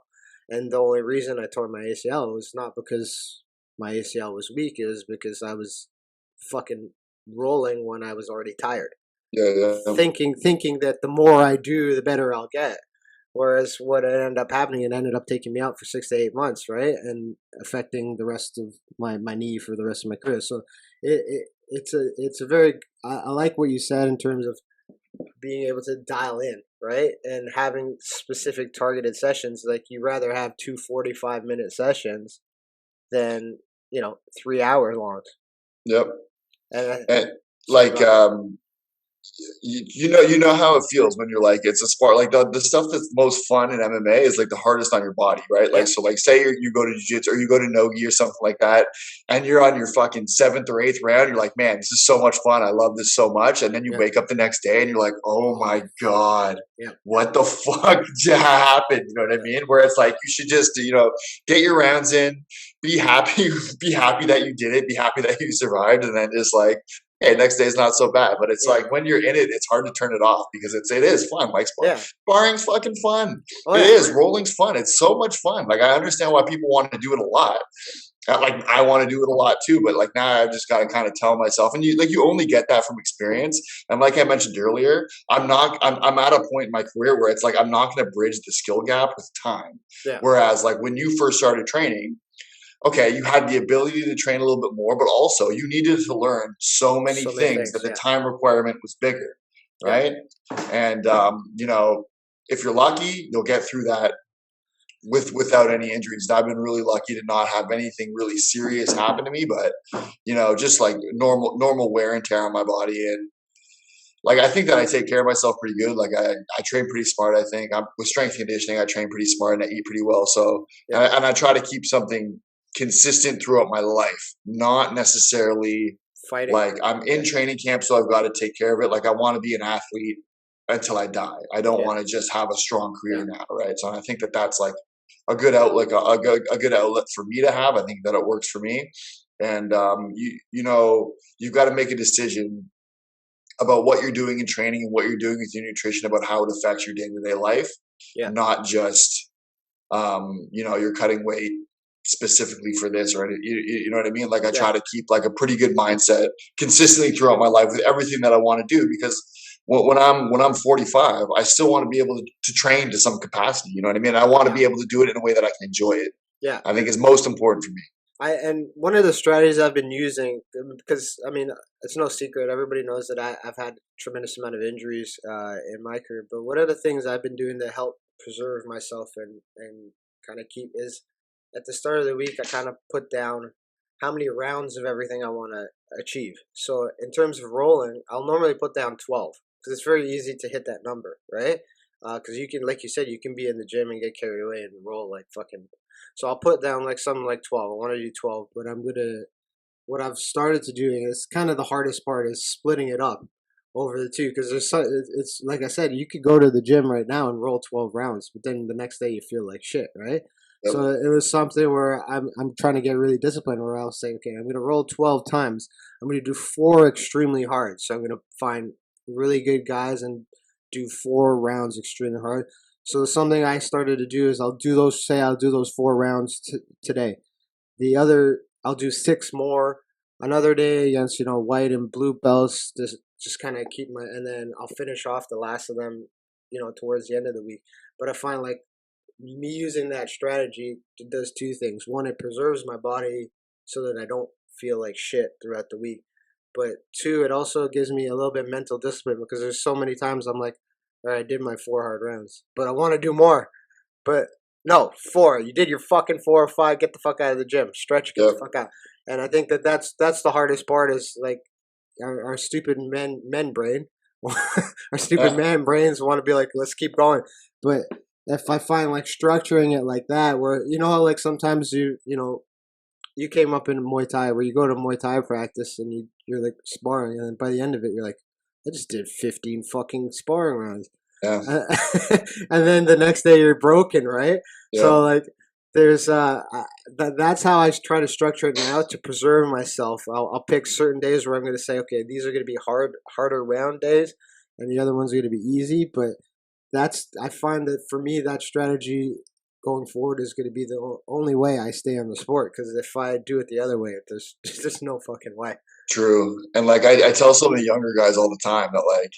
Speaker 1: And the only reason I tore my ACL was not because my ACL was weak, it was because I was fucking rolling when I was already tired.
Speaker 2: Yeah.
Speaker 1: Thinking that the more I do, the better I'll get. Whereas what ended up happening, it ended up taking me out for 6 to 8 months, right, and affecting the rest of my knee for the rest of my career. So it's a very I like what you said in terms of being able to dial in, right, and having specific targeted sessions. Like you rather have 2 45-minute sessions than 3 hour long.
Speaker 2: Yep. And
Speaker 1: sorry,
Speaker 2: like you know how it feels when you're like it's a sport like the stuff that's most fun in MMA is like the hardest on your body, right? Like
Speaker 1: yeah,
Speaker 2: so like say you go to jiu-jitsu or you go to nogi or something like that and you're on your fucking seventh or eighth round, you're like, man, this is so much fun, I love this so much, and then you
Speaker 1: yeah,
Speaker 2: wake up the next day and you're like, oh my god,
Speaker 1: yeah,
Speaker 2: what the fuck just happened? You know what I mean? Where it's like you should just get your rounds in, be happy be happy that you did it, be happy that you survived, and then just like, hey, next day is not so bad. But it's
Speaker 1: yeah,
Speaker 2: like when you're in it, it's hard to turn it off because it is fun. Like
Speaker 1: yeah.
Speaker 2: sparring's fucking fun.
Speaker 1: Oh
Speaker 2: It
Speaker 1: yeah,
Speaker 2: is. Rolling's fun. It's so much fun. Like I understand why people want to do it a lot. Like I want to do it a lot too, but like now I've just got to kind of tell myself, and you only get that from experience. And like I mentioned earlier, I'm at a point in my career where it's like I'm not going to bridge the skill gap with time.
Speaker 1: yeah.
Speaker 2: Whereas like when you first started training, okay, you had the ability to train a little bit more, but also you needed to learn so many
Speaker 1: So many
Speaker 2: things
Speaker 1: things.
Speaker 2: that the
Speaker 1: Yeah,
Speaker 2: time requirement was bigger,
Speaker 1: yeah,
Speaker 2: right? And if you're lucky, you'll get through that without any injuries. And I've been really lucky to not have anything really serious happen to me, but just like normal wear and tear on my body. And like I think that I take care of myself pretty good. Like I train pretty smart. I think I'm with strength conditioning. I train pretty smart and I eat pretty well. So
Speaker 1: yeah.
Speaker 2: and I try to keep something consistent throughout my life, not necessarily
Speaker 1: Fighting.
Speaker 2: like I'm in training camp, so I've got to take care of it. Like I want to be an athlete until I die. I don't
Speaker 1: Yeah,
Speaker 2: want to just have a strong
Speaker 1: yeah,
Speaker 2: career now, right? So I think that that's like a good outlet, a good outlet for me to have. I think that it works for me, and you've got to make a decision about what you're doing in training and what you're doing with your nutrition, about how it affects your day to day life,
Speaker 1: yeah,
Speaker 2: not just you're cutting weight specifically for this or you know what I mean? Like I
Speaker 1: yeah,
Speaker 2: try to keep like a pretty good mindset consistently throughout my life with everything that I want to do because when I'm 45, I still want to be able to train to some capacity. You know what I mean? I want to
Speaker 1: yeah,
Speaker 2: be able to do it in a way that I can enjoy it.
Speaker 1: yeah.
Speaker 2: I think is most important for me.
Speaker 1: And one of the strategies I've been using, because I mean it's no secret, everybody knows that I've had a tremendous amount of injuries in my career. But one of the things I've been doing to help preserve myself and kind of keep is at the start of the week I kind of put down how many rounds of everything I want to achieve. So in terms of rolling, I'll normally put down 12 because it's very easy to hit that number, right? Because you can, like you said, you can be in the gym and get carried away and roll like fucking. So I'll put down like something like 12. I want to do 12, but what I've started to do, and it's kind of the hardest part, is splitting it up over the two. Because it's like I said, you could go to the gym right now and roll 12 rounds, but then the next day you feel like shit, right?
Speaker 2: Yep.
Speaker 1: So it was something where I'm trying to get really disciplined. Where I'll say, okay, I'm going to roll 12 times. I'm going to do 4 extremely hard. So I'm going to find really good guys and do 4 rounds extremely hard. So something I started to do is I'll do those 4 rounds today. The other, I'll do 6 more another day against white and blue belts. Just kind of keep and then I'll finish off the last of them, towards the end of the week. But I find like me using that strategy does two things. One, it preserves my body so that I don't feel like shit throughout the week. But two, it also gives me a little bit mental discipline because there's so many times I'm like, all right, I did my 4 hard rounds, but I want to do more. But no, 4. You did your fucking 4 or 5. Get the fuck out of the gym. Stretch. Get the
Speaker 2: Yep.
Speaker 1: fuck out. And I think that's the hardest part is like our stupid men brain, our stupid man brains want to be like, let's keep going. But if I find like structuring it like that, where how like sometimes you came up in Muay Thai where you go to Muay Thai practice and you're like sparring, and by the end of it you're like, I just did 15 fucking sparring rounds.
Speaker 2: Yeah.
Speaker 1: And then the next day you're broken, right?
Speaker 2: Yeah.
Speaker 1: So like there's that's how I try to structure it now to preserve myself. I'll pick certain days where I'm going to say, okay, these are going to be harder round days, and the other ones are going to be easy. But I find that for me that strategy going forward is going to be the only way I stay on the sport. Because if I do it the other way, there's just no fucking way.
Speaker 2: True. And like I tell some of the younger guys all the time that like,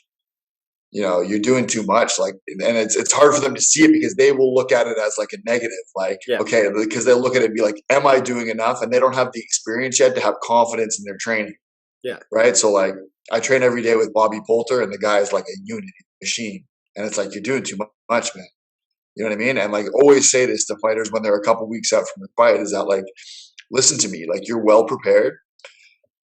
Speaker 2: you're doing too much. Like, and it's hard for them to see it because they will look at it as like a negative. Like,
Speaker 1: Yeah.
Speaker 2: okay, because they'll look at it and be like, am I doing enough? And they don't have the experience yet to have confidence in their training.
Speaker 1: Yeah.
Speaker 2: Right. So like I train every day with Bobby Poulter, and the guy is like a unit machine. And it's like, you're doing too much, man. You know what I mean? And like always say this to fighters when they're a couple weeks out from the fight is that like, listen to me, like you're well prepared.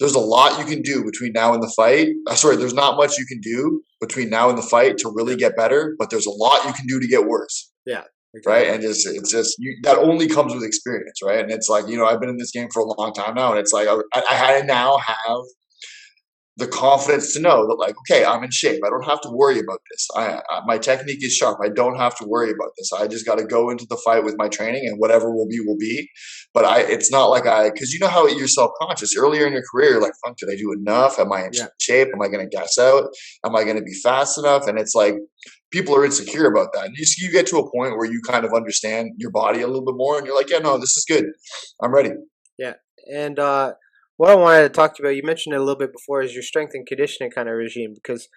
Speaker 2: There's a lot you can do between now and the fight. There's not much you can do between now and the fight to really get better, but there's a lot you can do to get worse.
Speaker 1: Yeah.
Speaker 2: Exactly. Right. And that only comes with experience. Right. And it's like, I've been in this game for a long time now. And it's like, I now have the confidence to know that like, okay, I'm in shape. I don't have to worry about this. My technique is sharp. I don't have to worry about this. I just got to go into the fight with my training, and whatever will be. But it's not like because you know how you're self-conscious earlier in your career. You're like, fuck, did I do enough? Am I in shape? Am I going to gas out? Am I going to be fast enough? And it's like, people are insecure about that. And you get to a point where you kind of understand your body a little bit more, and you're like, yeah, no, this is good. I'm ready.
Speaker 1: Yeah. And, what I wanted to talk to you about, you mentioned it a little bit before, is your strength and conditioning kind of regime. Because,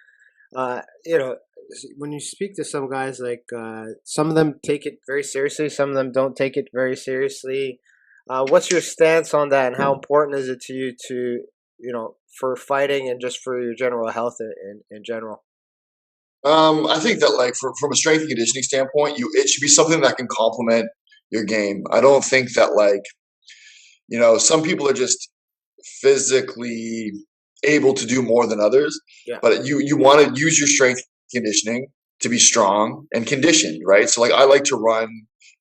Speaker 1: when you speak to some guys, like some of them take it very seriously, some of them don't take it very seriously. What's your stance on that, and how important is it to you to, for fighting and just for your general health in general?
Speaker 2: I think that like from a strength and conditioning standpoint, it should be something that can complement your game. I don't think that like, some people are just physically able to do more than others, but you want to use your strength conditioning to be strong and conditioned, right? So like I like to run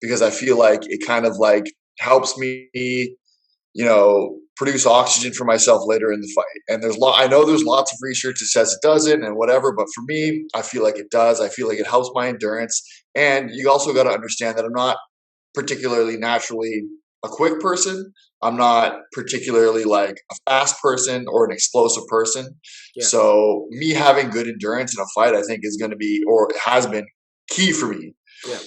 Speaker 2: because I feel like it kind of like helps me, produce oxygen for myself later in the fight. And I know there's lots of research that says it doesn't and whatever, but for me, I feel like it does. I feel like it helps my endurance. And you also got to understand that I'm not particularly naturally a quick person. I'm not particularly like a fast person or an explosive person. Yeah. So me having good endurance in a fight, I think is going to be, or has been, key for me. Yeah.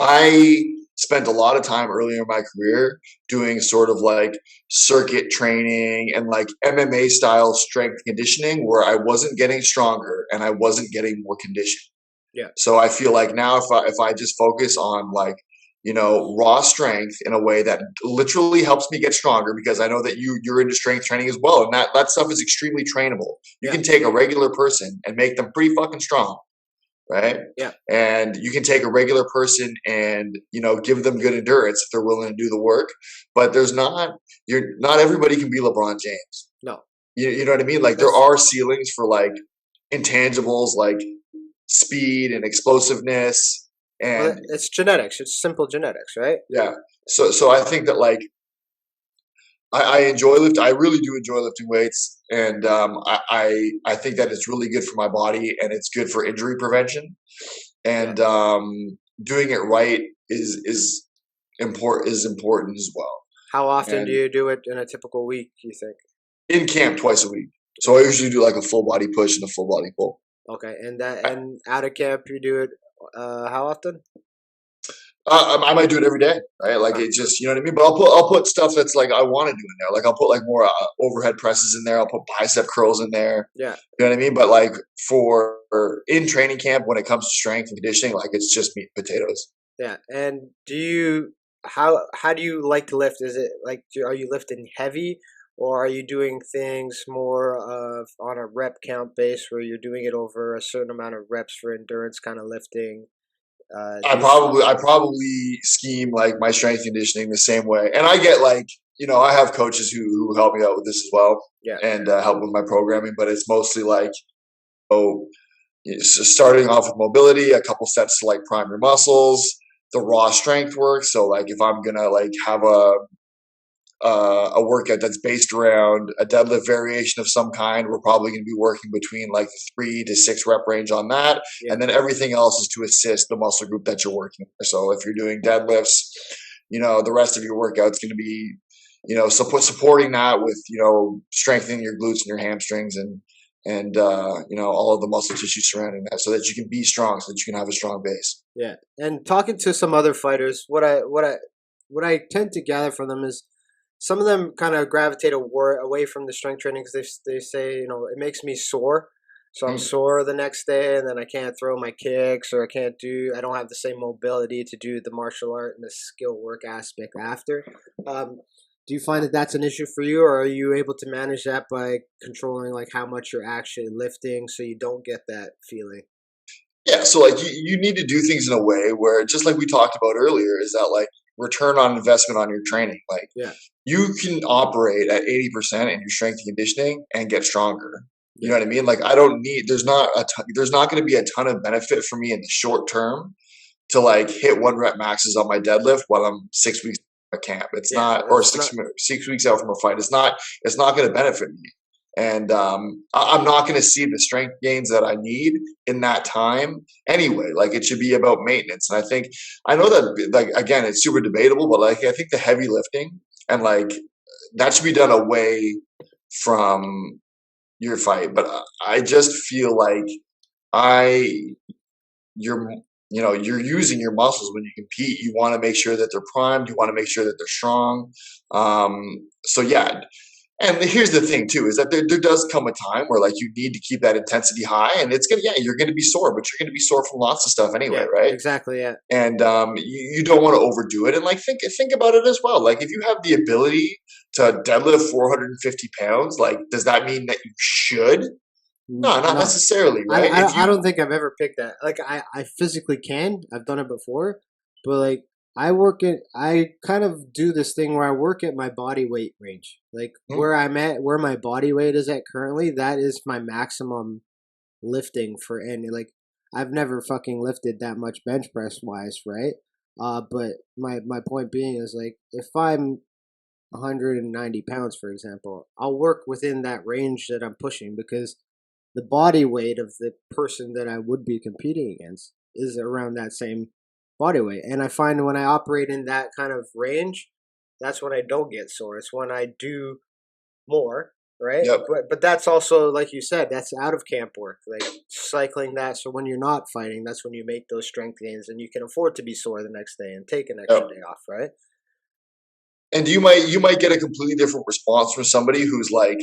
Speaker 2: I spent a lot of time earlier in my career doing sort of like circuit training and like MMA style strength conditioning where I wasn't getting stronger and I wasn't getting more conditioned. Yeah. So I feel like now if I just focus on like, raw strength in a way that literally helps me get stronger, because I know that you're into strength training as well. And that stuff is extremely trainable. You can take a regular person and make them pretty fucking strong. Right. Yeah. And you can take a regular person and, give them good endurance if they're willing to do the work, but not everybody can be LeBron James. No. You know what I mean? Like there are ceilings for like intangibles, like speed and explosiveness. And
Speaker 1: it's genetics. It's simple genetics, right?
Speaker 2: Yeah. So I think that like I enjoy lift. I really do enjoy lifting weights, and I think that it's really good for my body and it's good for injury prevention. And doing it right is important as well.
Speaker 1: How often do you do it in a typical week? Do you think?
Speaker 2: In camp twice a week. So I usually do like a full body push and a full body pull.
Speaker 1: Okay, and out of camp you do it how often?
Speaker 2: I might do it every day, right? Like it just, you know what I mean. But I'll put stuff that's like I want to do in there. Like I'll put like more overhead presses in there. I'll put bicep curls in there.
Speaker 1: Yeah,
Speaker 2: You know what I mean? But like for in training camp, when it comes to strength and conditioning, like it's just meat and potatoes.
Speaker 1: yeah. And do you how do you like to lift? Is it like are you lifting heavy, or are you doing things more of on a rep count base where you're doing it over a certain amount of reps for endurance kind of lifting? Do you?
Speaker 2: I probably scheme like my strength conditioning the same way, and I get like I have coaches who help me out with this as well
Speaker 1: Yeah,
Speaker 2: and help with my programming, but it's mostly like oh, starting off with mobility, a couple sets to like prime your muscles, the raw strength work. So like if I'm gonna like have a workout that's based around a deadlift variation of some kind, we're probably going to be working between like the 3 to 6 rep range on that.
Speaker 1: yeah,
Speaker 2: And then everything else is to assist the muscle group that you're working with. So if you're doing deadlifts, the rest of your workout's going to be, supporting that with, strengthening your glutes and your hamstrings and all of the muscle tissue surrounding that so that you can be strong, so that you can have a strong base.
Speaker 1: yeah. And talking to some other fighters, what I tend to gather from them is some of them kind of gravitate away from the strength training because they say it makes me sore, so I'm
Speaker 2: Mm.
Speaker 1: sore the next day, and then I can't throw my kicks, or I don't have the same mobility to do the martial art and the skill work aspect after. Um, do you find that that's an issue for you, or are you able to manage that by controlling like how much you're actually lifting so you don't get that feeling?
Speaker 2: Yeah, so like you need to do things in a way where just like we talked about earlier, is that like return on investment on your training. Like
Speaker 1: Yeah,
Speaker 2: you can operate at 80% in your strength and conditioning and get stronger. You
Speaker 1: yeah,
Speaker 2: know what I mean? Like I don't need there's not going to be a ton of benefit for me in the short term to like hit 1 rep maxes on my deadlift while I'm 6 weeks at camp. It's
Speaker 1: yeah.
Speaker 2: not, or
Speaker 1: It's
Speaker 2: six
Speaker 1: not.
Speaker 2: 6 weeks out from a fight. It's not going to benefit me. And I'm not going to see the strength gains that I need in that time anyway. Like it should be about maintenance. And I know that like again, it's super debatable, but like I think the heavy lifting and like that should be done away from your fight. But I just feel like I you're you're using your muscles when you compete. You want to make sure that they're primed. You want to make sure that they're strong. So yeah, and here's the thing too is that there does come a time where like you need to keep that intensity high, and you're gonna be sore, but you're gonna be sore from lots of stuff anyway,
Speaker 1: Yeah,
Speaker 2: right?
Speaker 1: exactly. Yeah.
Speaker 2: And you don't want to overdo it. And like think about it as well. Like if you have the ability to deadlift 450 pounds, like does that mean that you should? No, not
Speaker 1: No,
Speaker 2: necessarily,
Speaker 1: I,
Speaker 2: right? If
Speaker 1: I don't
Speaker 2: you
Speaker 1: think I've ever picked that. Like I physically can. I've done it before, but like I kind of do this thing where I work at my body weight range. Like
Speaker 2: hmm,
Speaker 1: where my body weight is at currently, that is my maximum lifting for any like I've never fucking lifted that much bench press wise, right? But my point being is like if I'm 190 pounds, for example, I'll work within that range that I'm pushing because the body weight of the person that I would be competing against is around that same body weight. And I find when I operate in that kind of range, that's when I don't get sore. It's when I do more, right?
Speaker 2: yep.
Speaker 1: But that's also like you said, that's out of camp work. Like cycling that so when you're not fighting, that's when you make those strength gains and you can afford to be sore the next day and take an extra
Speaker 2: Yep.
Speaker 1: day off, right?
Speaker 2: And you might get a completely different response from somebody who's like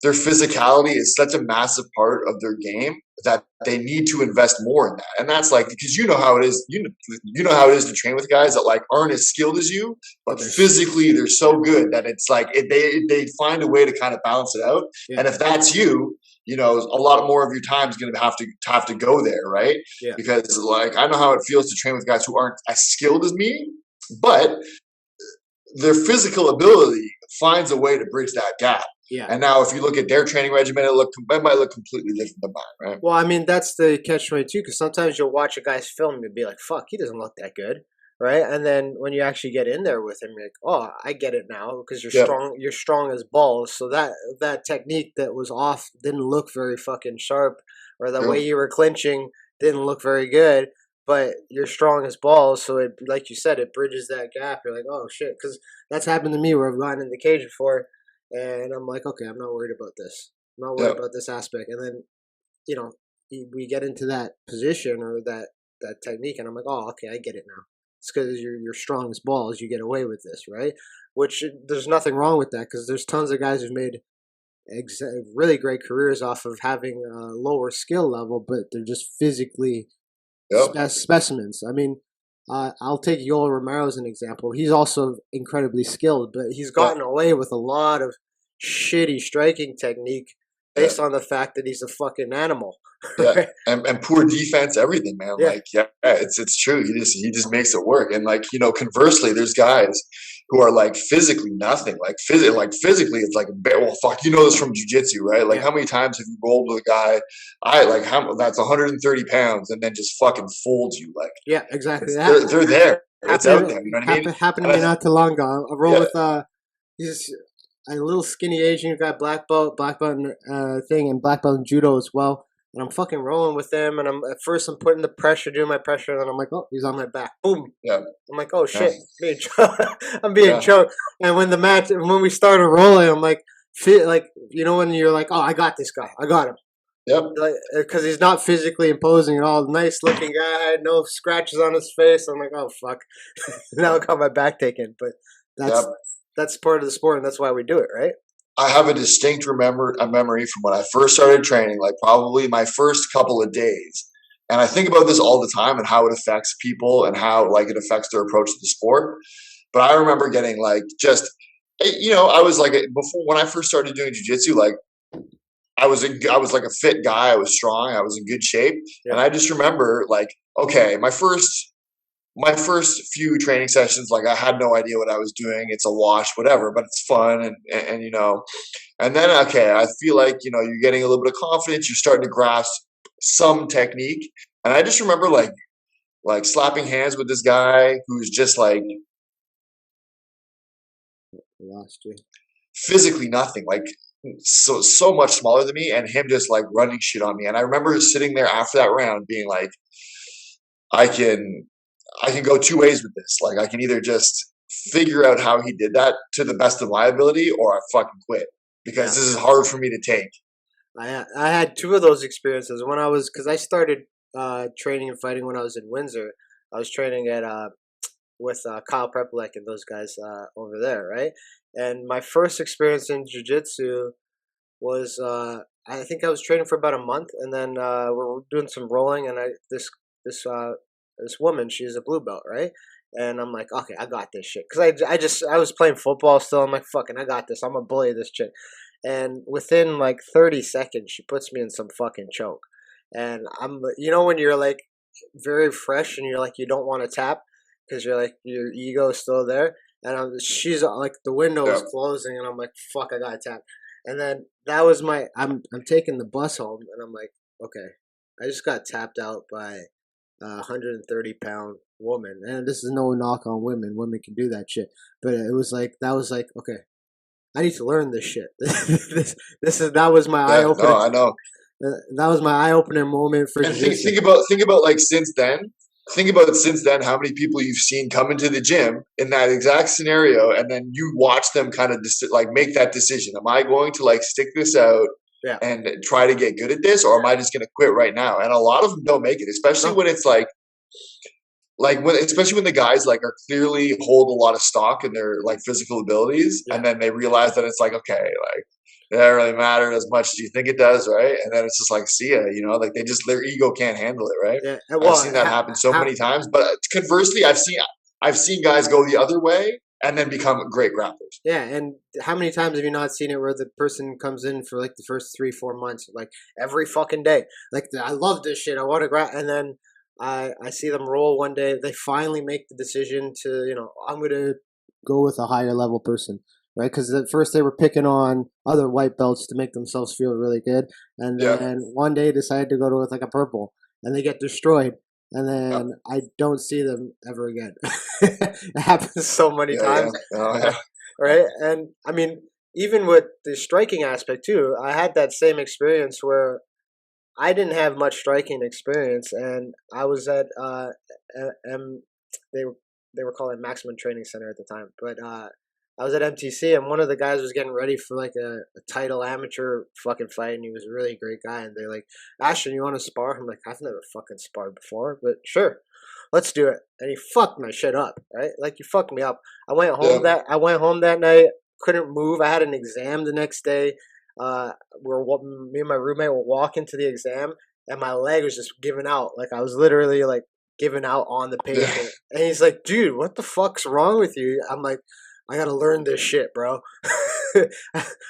Speaker 2: their physicality is such a massive part of their game that they need to invest more in that. And that's like because you know how it is. You know how it is to train with guys that like aren't as skilled as you,
Speaker 1: But
Speaker 2: but
Speaker 1: there's
Speaker 2: physically they're so good that it's like they find a way to kind of balance it out.
Speaker 1: yeah,
Speaker 2: And if that's you, a lot more of your time is going to have to go there, right?
Speaker 1: yeah,
Speaker 2: Because like I know how it feels to train with guys who aren't as skilled as me, but their physical ability finds a way to bridge that gap.
Speaker 1: yeah.
Speaker 2: And now, if you look at their training regimen, it might look completely different than mine, right?
Speaker 1: Well, I mean, that's the catch 22 because sometimes you'll watch a guy's film and be like, fuck, he doesn't look that good. Right. And then when you actually get in there with him, you're like, oh, I get it now because
Speaker 2: Yep.
Speaker 1: you're strong as balls. So that technique that was off didn't look very fucking sharp, or the way
Speaker 2: True.
Speaker 1: you were clinching didn't look very good, but you're strong as balls. So it, like you said, it bridges that gap. You're like, oh shit. Because that's happened to me where I've gone in the cage before and I'm like, okay, I'm not worried about this. I'm not worried
Speaker 2: Yep.
Speaker 1: about this aspect. And then you know we get into that position or that that technique, and I'm like, oh, okay, I get it now. It's because you're strong as balls. You get away with this, right? Which there's nothing wrong with that because there's tons of guys who've made really great careers off of having a lower skill level, but they're just physically
Speaker 2: Yep.
Speaker 1: specimens. I mean, I'll take Yoel Romero as an example. He's also incredibly skilled, but he's
Speaker 2: Yeah.
Speaker 1: gotten away with a lot of shitty striking technique
Speaker 2: Yeah.
Speaker 1: based on the fact that he's a fucking animal.
Speaker 2: Yeah, and poor defense, everything, man.
Speaker 1: Yeah.
Speaker 2: Like, yeah, it's true. He just makes it work. And like, conversely, there's guys who are like physically nothing. Like physically, it's like well, fuck. You know this from jujitsu, right? Like,
Speaker 1: Yeah.
Speaker 2: how many times have you rolled with a guy? I like how that's 130 pounds, and then just fucking folds you. Like,
Speaker 1: Yeah, exactly.
Speaker 2: they're there. It's out there. You know what I mean?
Speaker 1: Happened to
Speaker 2: And
Speaker 1: me not too long ago. I roll
Speaker 2: yeah,
Speaker 1: with he's a little skinny Asian guy, black belt thing, and black belt in judo as well. And I'm fucking rolling with him, and at first I'm putting the pressure, doing my pressure, and then I'm like, oh, he's on my back, boom.
Speaker 2: yeah,
Speaker 1: I'm like, oh
Speaker 2: yeah,
Speaker 1: shit, I'm being
Speaker 2: yeah.
Speaker 1: choked. And when we started rolling, I'm like, like when you're like, oh, I got this guy, I got him.
Speaker 2: Yep.
Speaker 1: Like, because he's not physically imposing at all. Nice looking guy, no scratches on his face. I'm like, oh fuck, now I got my back taken. But
Speaker 2: Yep.
Speaker 1: that's part of the sport, and that's why we do it, right?
Speaker 2: I have a distinct memory from when I first started training, like probably my first couple of days. And I think about this all the time and how it affects people and how like it affects their approach to the sport. But I remember getting like just, I was like before when I first started doing jujitsu, like I was like a fit guy. I was strong. I was in good shape.
Speaker 1: Yeah.
Speaker 2: And I just remember like, okay, my first few training sessions, like I had no idea what I was doing. It's a wash, whatever, but it's fun. And and then, okay, I feel like, you're getting a little bit of confidence. You're starting to grasp some technique. And I just remember like slapping hands with this guy who's just like
Speaker 1: Lost you.
Speaker 2: physically nothing, like so much smaller than me, and him just like running shit on me. And I remember sitting there after that round being like, I can go two ways with this. Like I can either just figure out how he did that to the best of my ability, or I fucking quit because
Speaker 1: Yeah.
Speaker 2: this is hard for me to take.
Speaker 1: I had two of those experiences when because I started training and fighting when I was in Windsor. I was training at with Kyle Prepelec and those guys over there, right? And my first experience in jiu-jitsu was I think I was training for about a month, and then we're doing some rolling, and this woman, she's a blue belt, right? And I'm like, okay, I got this shit, because I was playing football still. I'm like, fucking, I got this. I'm gonna bully this chick. And within like 30 seconds, she puts me in some fucking choke. And I'm, when you're like very fresh and you're like you don't want to tap because you're like your ego is still there, and she's like the window is
Speaker 2: Yeah.
Speaker 1: closing, and I'm like, fuck, I gotta tap. And then that was I'm taking the bus home, and I'm like, okay, I just got tapped out by a 130-pound woman, and this is no knock on women. Women can do that shit, but it was like okay, I need to learn this shit. That was my eye
Speaker 2: Yeah, no,
Speaker 1: opener.
Speaker 2: I know.
Speaker 1: That was my eye opener moment for
Speaker 2: And
Speaker 1: jiu-jitsu.
Speaker 2: think about like since then. Think about since then how many people you've seen come into the gym in that exact scenario, and then you watch them kind of like make that decision. Am I going to like stick this out
Speaker 1: Yeah,
Speaker 2: and try to get good at this, or am I just going to quit right now? And a lot of them don't make it, especially
Speaker 1: no,
Speaker 2: when it's especially when the guys like are clearly hold a lot of stock in their like physical abilities,
Speaker 1: yeah,
Speaker 2: and then they realize that it's like, okay, like it doesn't really matter as much as you think it does, right? And then it's just like, see ya, like they just their ego can't handle it, right?
Speaker 1: yeah.
Speaker 2: I've
Speaker 1: Well,
Speaker 2: seen that happen so many times. But conversely, I've seen guys go the other way and then become great grapplers.
Speaker 1: yeah. And how many times have you not seen it where the person comes in for like the first 3-4 months, like every fucking day, like I love this shit, I want to grab, and then I see them roll one day. They finally make the decision to, I'm gonna go with a higher level person, right? Because at first they were picking on other white belts to make themselves feel really good, and
Speaker 2: Yeah,
Speaker 1: then one day decided to go to with like a purple, and they get destroyed, and
Speaker 2: yeah,
Speaker 1: then I don't see them ever again. It happens so many
Speaker 2: yeah, yeah.
Speaker 1: times,
Speaker 2: Oh, yeah.
Speaker 1: right? And I mean, even with the striking aspect too, I had that same experience where I didn't have much striking experience, and I was at M. They were calling it Maximum Training Center at the time, but I was at MTC, and one of the guys was getting ready for like a title amateur fucking fight, and he was a really great guy. And they're like, Ashton, you want to spar? I'm like, I've never fucking sparred before, but sure, let's do it. And he fucked my shit up, right? Like, you fucked me up.
Speaker 2: Yeah.
Speaker 1: I went home that night, couldn't move. I had an exam the next day. Me and my roommate were walking to the exam, and my leg was just giving out. Like, I was literally like giving out on the
Speaker 2: Yeah.
Speaker 1: pavement. And he's like, dude, what the fuck's wrong with you? I'm like, I gotta learn this shit, bro. I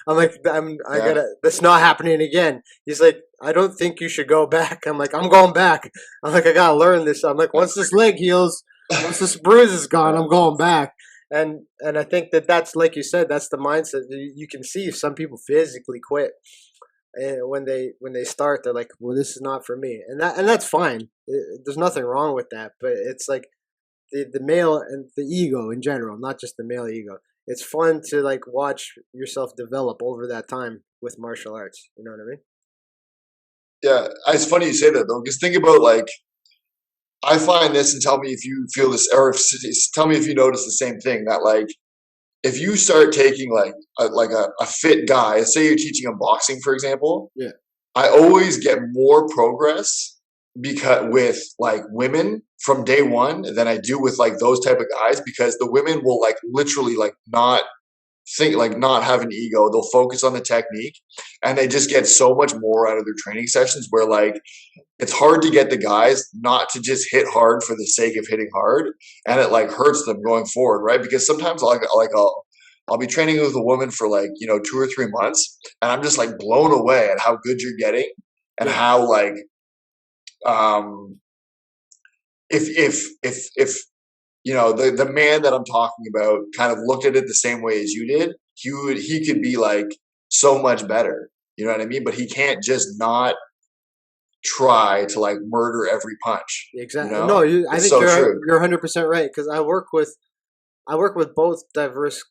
Speaker 2: Yeah.
Speaker 1: gotta, that's not happening again. He's like, I don't think you should go back. I'm like, I'm going back. I'm like, I gotta learn this. I'm like, once this leg heals, once this bruise is gone, I'm going back. And I think that that's, like you said, that's the mindset. You can see some people physically quit, and when they start, they're like, well, this is not for me, and that's fine. There's nothing wrong with that, but it's like the male and the ego in general, not just the male ego. It's fun to like watch yourself develop over that time with martial arts. You know what I mean?
Speaker 2: Yeah. It's funny you say that though, because think about like I find this, and tell me if you feel this, or tell me if you notice the same thing. That like if you start taking like a fit guy, say you're teaching him boxing, for example,
Speaker 1: Yeah.
Speaker 2: I always get more progress because with like women from day one than I do with like those type of guys, because the women will like literally like not think, like not have an ego. They'll focus on the technique, and they just get so much more out of their training sessions, where like it's hard to get the guys not to just hit hard for the sake of hitting hard, and it like hurts them going forward, right? Because sometimes I'll be training with a woman for like 2 or 3 months, and I'm just like blown away at how good you're getting, and
Speaker 1: Yeah.
Speaker 2: how like um if the man that I'm talking about kind of looked at it the same way as you did, he could be like so much better. You know what I mean? But he can't just not try to like murder every punch. You
Speaker 1: Exactly. No,
Speaker 2: know,
Speaker 1: I
Speaker 2: it's
Speaker 1: think
Speaker 2: so true.
Speaker 1: you're 100% right, because I work with both diverse,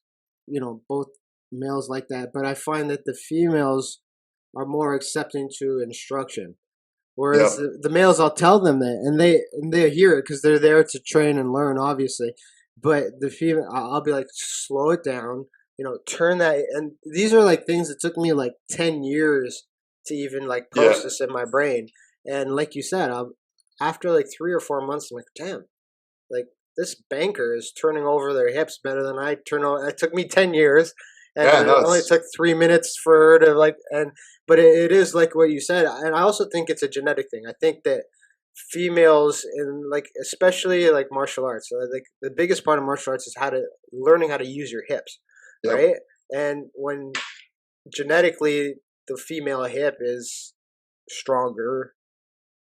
Speaker 1: both males like that, but I find that the females are more accepting to instruction. Whereas
Speaker 2: Yep.
Speaker 1: the males, I'll tell them that, and they hear it because they're there to train and learn, obviously. But the female, I'll be like, slow it down, turn that. And these are like things that took me like 10 years to even like
Speaker 2: Yeah.
Speaker 1: process in my brain. And like you said, after like 3 or 4 months, I'm like, damn, like this banker is turning over their hips better than I turn over. It took me 10 years, and
Speaker 2: Yeah.
Speaker 1: it
Speaker 2: No,
Speaker 1: only
Speaker 2: it's
Speaker 1: took 3 minutes for her to like. And but it is like what you said, and I also think it's a genetic thing. I think that females in like especially like martial arts, like the biggest part of martial arts is learning how to use your hips,
Speaker 2: yep.
Speaker 1: right? And when genetically the female hip is stronger,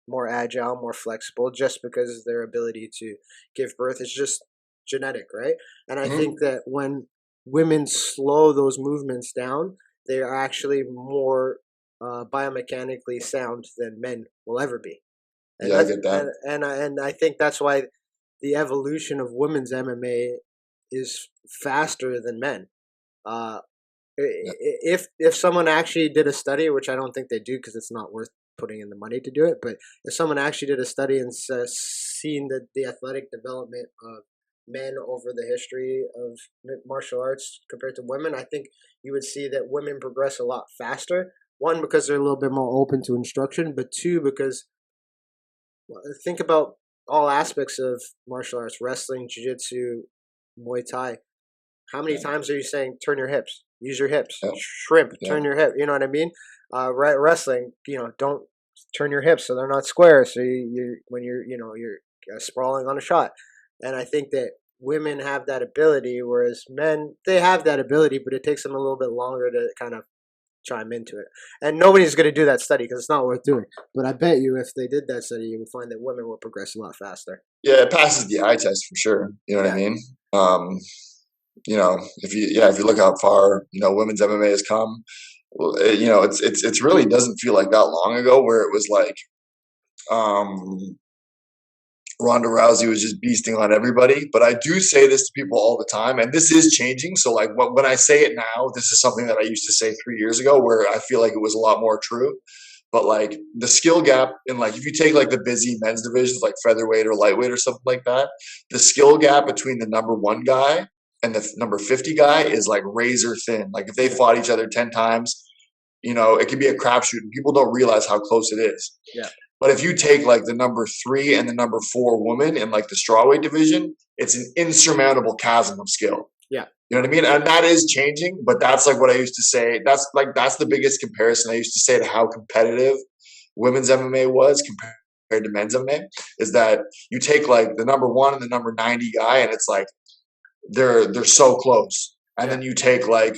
Speaker 1: more agile, more flexible, just because their ability to give birth is just genetic, right? And I
Speaker 2: Hmm.
Speaker 1: think that when women slow those movements down, they are actually more biomechanically sound than men will ever be. And
Speaker 2: Yeah, I
Speaker 1: that's
Speaker 2: get that.
Speaker 1: and I think that's why the evolution of women's MMA is faster than men. Uh,
Speaker 2: Yeah.
Speaker 1: if someone actually did a study, which I don't think they do because it's not worth putting in the money to do it, but if someone actually did a study and seen the athletic development of men over the history of martial arts compared to women, I think you would see that women progress a lot faster. One, because they're a little bit more open to instruction, but two, because think about all aspects of martial arts: wrestling, jiu-jitsu, Muay Thai. How many
Speaker 2: Yeah.
Speaker 1: times are you saying turn your hips, use your hips,
Speaker 2: Yeah.
Speaker 1: shrimp,
Speaker 2: Yeah.
Speaker 1: turn your hip? You know what I mean? Wrestling, don't turn your hips so they're not square. So when you're sprawling on a shot, and I think that women have that ability, whereas men they have that ability, but it takes them a little bit longer to kind of chime into it. And nobody's going to do that study because it's not worth doing. But I bet you, if they did that study, you would find that women will progress a lot faster.
Speaker 2: Yeah, it passes the eye test for sure. You know what I
Speaker 1: Yeah,
Speaker 2: mean? Um, if you look how far women's MMA has come, well, it's really doesn't feel like that long ago where it was like um Ronda Rousey was just beasting on everybody. But I do say this to people all the time, and this is changing. So like when I say it now, this is something that I used to say 3 years ago, where I feel like it was a lot more true. But like the skill gap in, like, if you take like the busy men's divisions like featherweight or lightweight or something like that, the skill gap between the number one guy and the number 50 guy is like razor thin. Like if they fought each other 10 times, it could be a crapshoot and people don't realize how close it is.
Speaker 1: Yeah.
Speaker 2: But if you take like the number 3 and the number 4 woman in like the strawweight division, it's an insurmountable chasm of skill.
Speaker 1: Yeah.
Speaker 2: You know what I mean? And that is changing, but that's like what I used to say. That's the biggest comparison I used to say to how competitive women's MMA was compared to men's MMA, is that you take like the number 1 and the number 90 guy, and it's like they're so close. And then you take like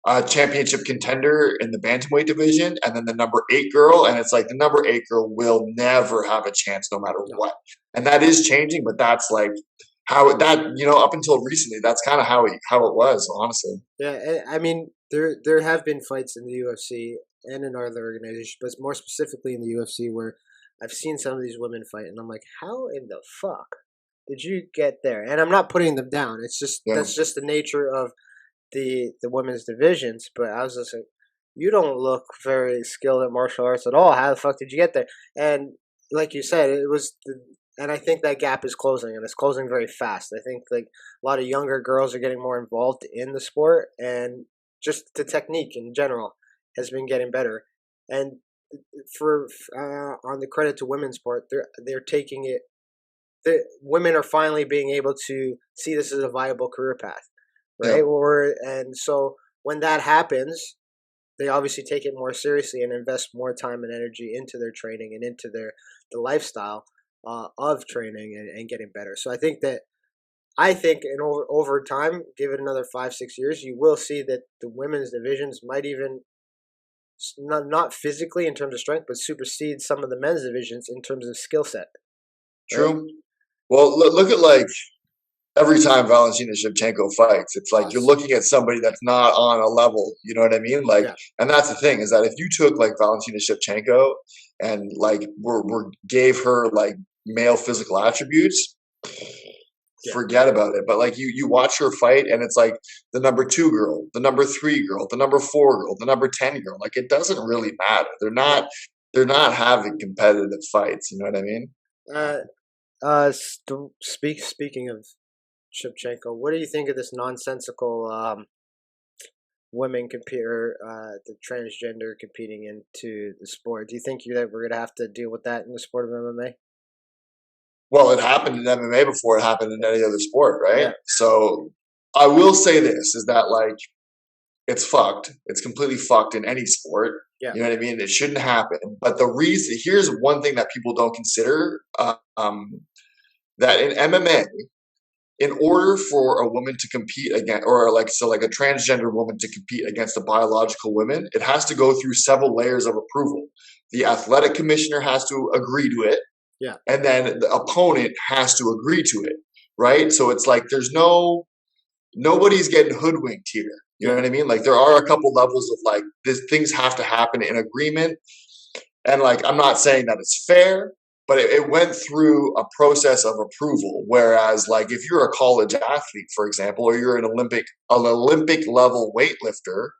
Speaker 2: a championship contender in the bantamweight division, and then the number 8 girl, and it's like the number 8 girl will never have a chance no matter what. And that is changing, but that's like how that up until recently, that's kind of how it was, honestly.
Speaker 1: Yeah, I mean, there have been fights in the UFC and in other organizations, but more specifically in the UFC, where I've seen some of these women fight, and I'm like, how in the fuck did you get there? And I'm not putting them down. It's just that's just the nature of the women's divisions. But I was just like, you don't look very skilled at martial arts at all. How the fuck did you get there? And like you said, it was. And I think that gap is closing, and it's closing very fast. I think like a lot of younger girls are getting more involved in the sport, and just the technique in general has been getting better. And for on the credit to women's sport, they're taking it. The women are finally being able to see this as a viable career path, right? And so when that happens, they obviously take it more seriously and invest more time and energy into their training and into the lifestyle of training and getting better. So I think in over time, give it another 5-6 years, you will see that the women's divisions might even not physically in terms of strength, but supersede some of the men's divisions in terms of skill set.
Speaker 2: True. Right? Well, look at like every time Valentina Shevchenko fights, it's like you're looking at somebody that's not on a level. You know what I mean? Like, and that's the thing, is that if you took like Valentina Shevchenko and like gave her like male physical attributes, forget about it. But like you watch her fight, and it's like the number 2 girl, the number 3 girl, the number 4 girl, the number 10 girl. Like it doesn't really matter. They're not having competitive fights. You know what I mean?
Speaker 1: Speaking of Shevchenko, what do you think of this nonsensical women the transgender competing into the sport? Do you think that we're gonna have to deal with that in the sport of MMA?
Speaker 2: Well, it happened in MMA before it happened in any other sport, right? Yeah. So I will say this, is that like it's fucked. It's completely fucked in any sport. Yeah. You know what I mean? It shouldn't happen. But here's one thing that people don't consider, that in MMA, in order for a woman to compete against, or like a transgender woman to compete against a biological woman, it has to go through several layers of approval. The athletic commissioner has to agree to it. Yeah. And then the opponent has to agree to it, right? So it's like nobody's getting hoodwinked here. You know what I mean? Like there are a couple levels of like things have to happen in agreement. And like I'm not saying that it's fair, but it went through a process of approval. Whereas like if you're a college athlete, for example, or you're an Olympic level weightlifter,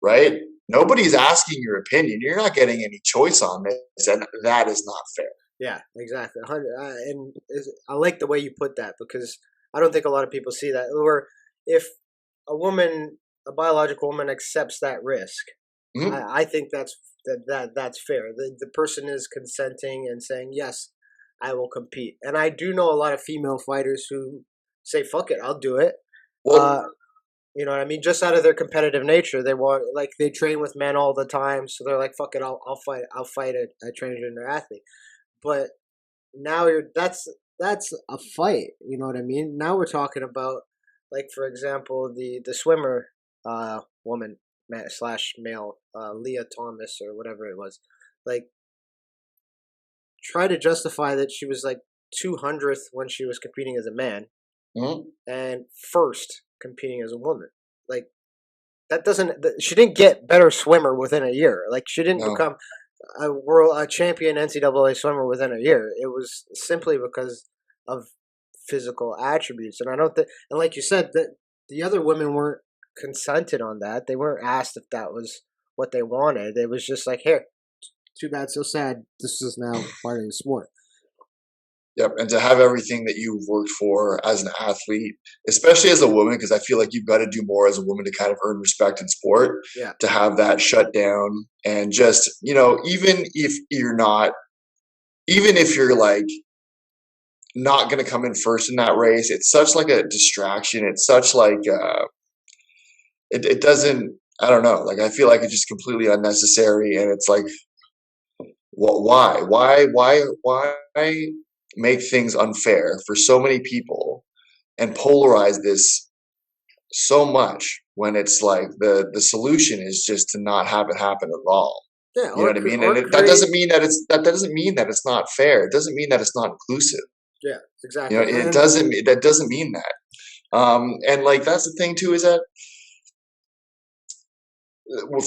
Speaker 2: right? Nobody's asking your opinion. You're not getting any choice on this, and that is not fair.
Speaker 1: Yeah, exactly. And I like the way you put that, because I don't think a lot of people see that. Or if a biological woman accepts that risk, I think that's fair. The person is consenting and saying, yes, I will compete. And I do know a lot of female fighters who say, fuck it, I'll do it. Well, you know what I mean? Just out of their competitive nature, they train with men all the time, so they're like, fuck it, I'll fight a transgender athlete. But now that's a fight. You know what I mean? Now we're talking about, like, for example, the swimmer woman / male, Leah Thomas or whatever it was. Like, try to justify that she was like 200th when she was competing as a man, and first competing as a woman. Like, that doesn't. She didn't get better swimmer within a year. Like, she didn't become a champion NCAA swimmer within a year. It was simply because of physical attributes. And I don't think, and like you said, that the other women weren't consented on that. They weren't asked if that was what they wanted. It was just like, here, too bad, so sad. This is now part of the sport.
Speaker 2: Yep, and to have everything that you've worked for as an athlete, especially as a woman, because I feel like you've got to do more as a woman to kind of earn respect in sport,
Speaker 1: Yeah.
Speaker 2: to have that shut down and just, even if you're like not going to come in first in that race, it's such like a distraction. It's such like, it doesn't, I don't know, like I feel like it's just completely unnecessary. And it's like, why make things unfair for so many people and polarize this so much when it's like the solution is just to not have it happen at all.
Speaker 1: Yeah,
Speaker 2: You know what I mean? And that doesn't mean that that doesn't mean that it's not fair. It doesn't mean that it's not inclusive.
Speaker 1: yeah,
Speaker 2: You know,
Speaker 1: exactly.
Speaker 2: that doesn't mean that. And like that's the thing too, is that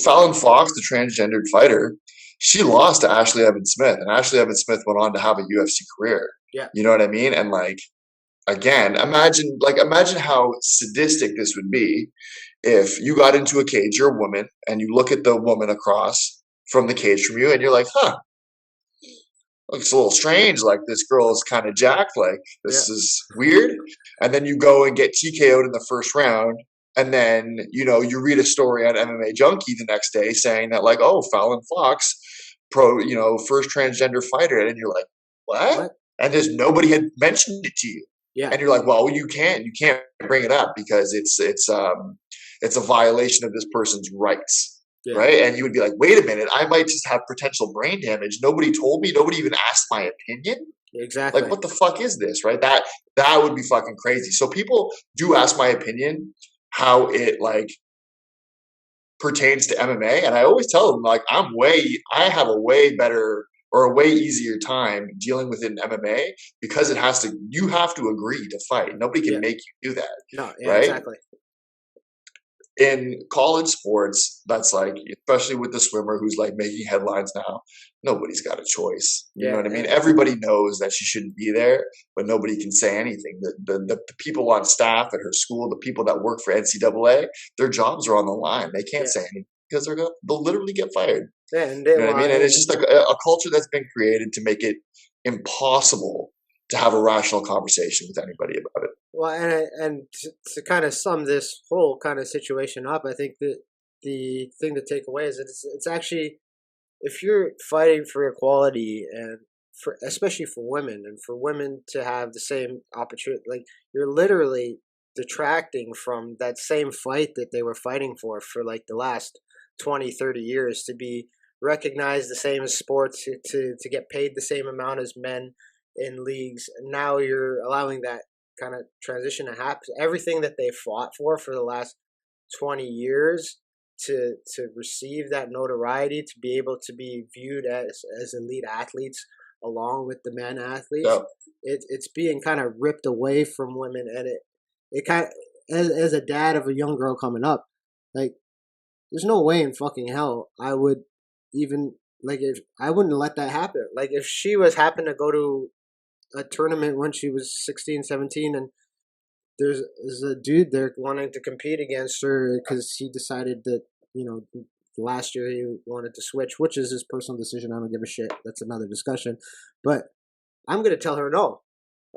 Speaker 2: Fallon Fox, the transgendered fighter, she lost to Ashley Evans Smith, and Ashley Evans Smith went on to have a UFC career.
Speaker 1: Yeah.
Speaker 2: You know what I mean? And like again, imagine how sadistic this would be if you got into a cage, you're a woman, and you look at the woman across from the cage from you, and you're like, huh, looks a little strange. Like this girl is kind of jacked. Like this is weird. And then you go and get TKO'd in the first round. And then, you read a story on MMA Junkie the next day saying that like, oh, Fallon Fox, first transgender fighter. And you're like, what? And there's nobody had mentioned it to you.
Speaker 1: Yeah.
Speaker 2: And you're like, well, you can't bring it up because it's a violation of this person's rights. Yeah. Right. And you would be like, wait a minute, I might just have potential brain damage. Nobody told me. Nobody even asked my opinion.
Speaker 1: Exactly.
Speaker 2: Like, what the fuck is this? Right. That would be fucking crazy. So people do ask my opinion, how it like pertains to MMA. And I always tell them like, I have a way better or a way easier time dealing with it in MMA because you have to agree to fight. Nobody can make you do that.
Speaker 1: No, yeah,
Speaker 2: right?
Speaker 1: Exactly.
Speaker 2: In college sports, that's like, especially with the swimmer who's like making headlines now, nobody's got a choice. You know what I mean? Everybody knows that she shouldn't be there, but nobody can say anything. The people on staff at her school, the people that work for NCAA, their jobs are on the line. They can't say anything because they'll literally get fired.
Speaker 1: Yeah, and
Speaker 2: you know what I mean? And it's just like a culture that's been created to make it impossible to have a rational conversation with anybody about it.
Speaker 1: Well, and to kind of sum this whole kind of situation up, I think that the thing to take away is that it's actually, if you're fighting for equality and especially for women and for women to have the same opportunity, like you're literally detracting from that same fight that they were fighting for like the last 20, 30 years to be recognized the same as sports, to get paid the same amount as men in leagues. And now you're allowing that kind of transition to happen. Everything that they fought for the last 20 years to receive that notoriety, to be able to be viewed as elite athletes along with the men athletes, it's being kind of ripped away from women. And it kind of, as a dad of a young girl coming up, like there's no way in fucking hell I would even, like, if I wouldn't let that happen. Like if she happened to go to a tournament when she was 16, 17, and there's a dude there wanting to compete against her because he decided that, last year he wanted to switch, which is his personal decision. I don't give a shit. That's another discussion. But I'm going to tell her no.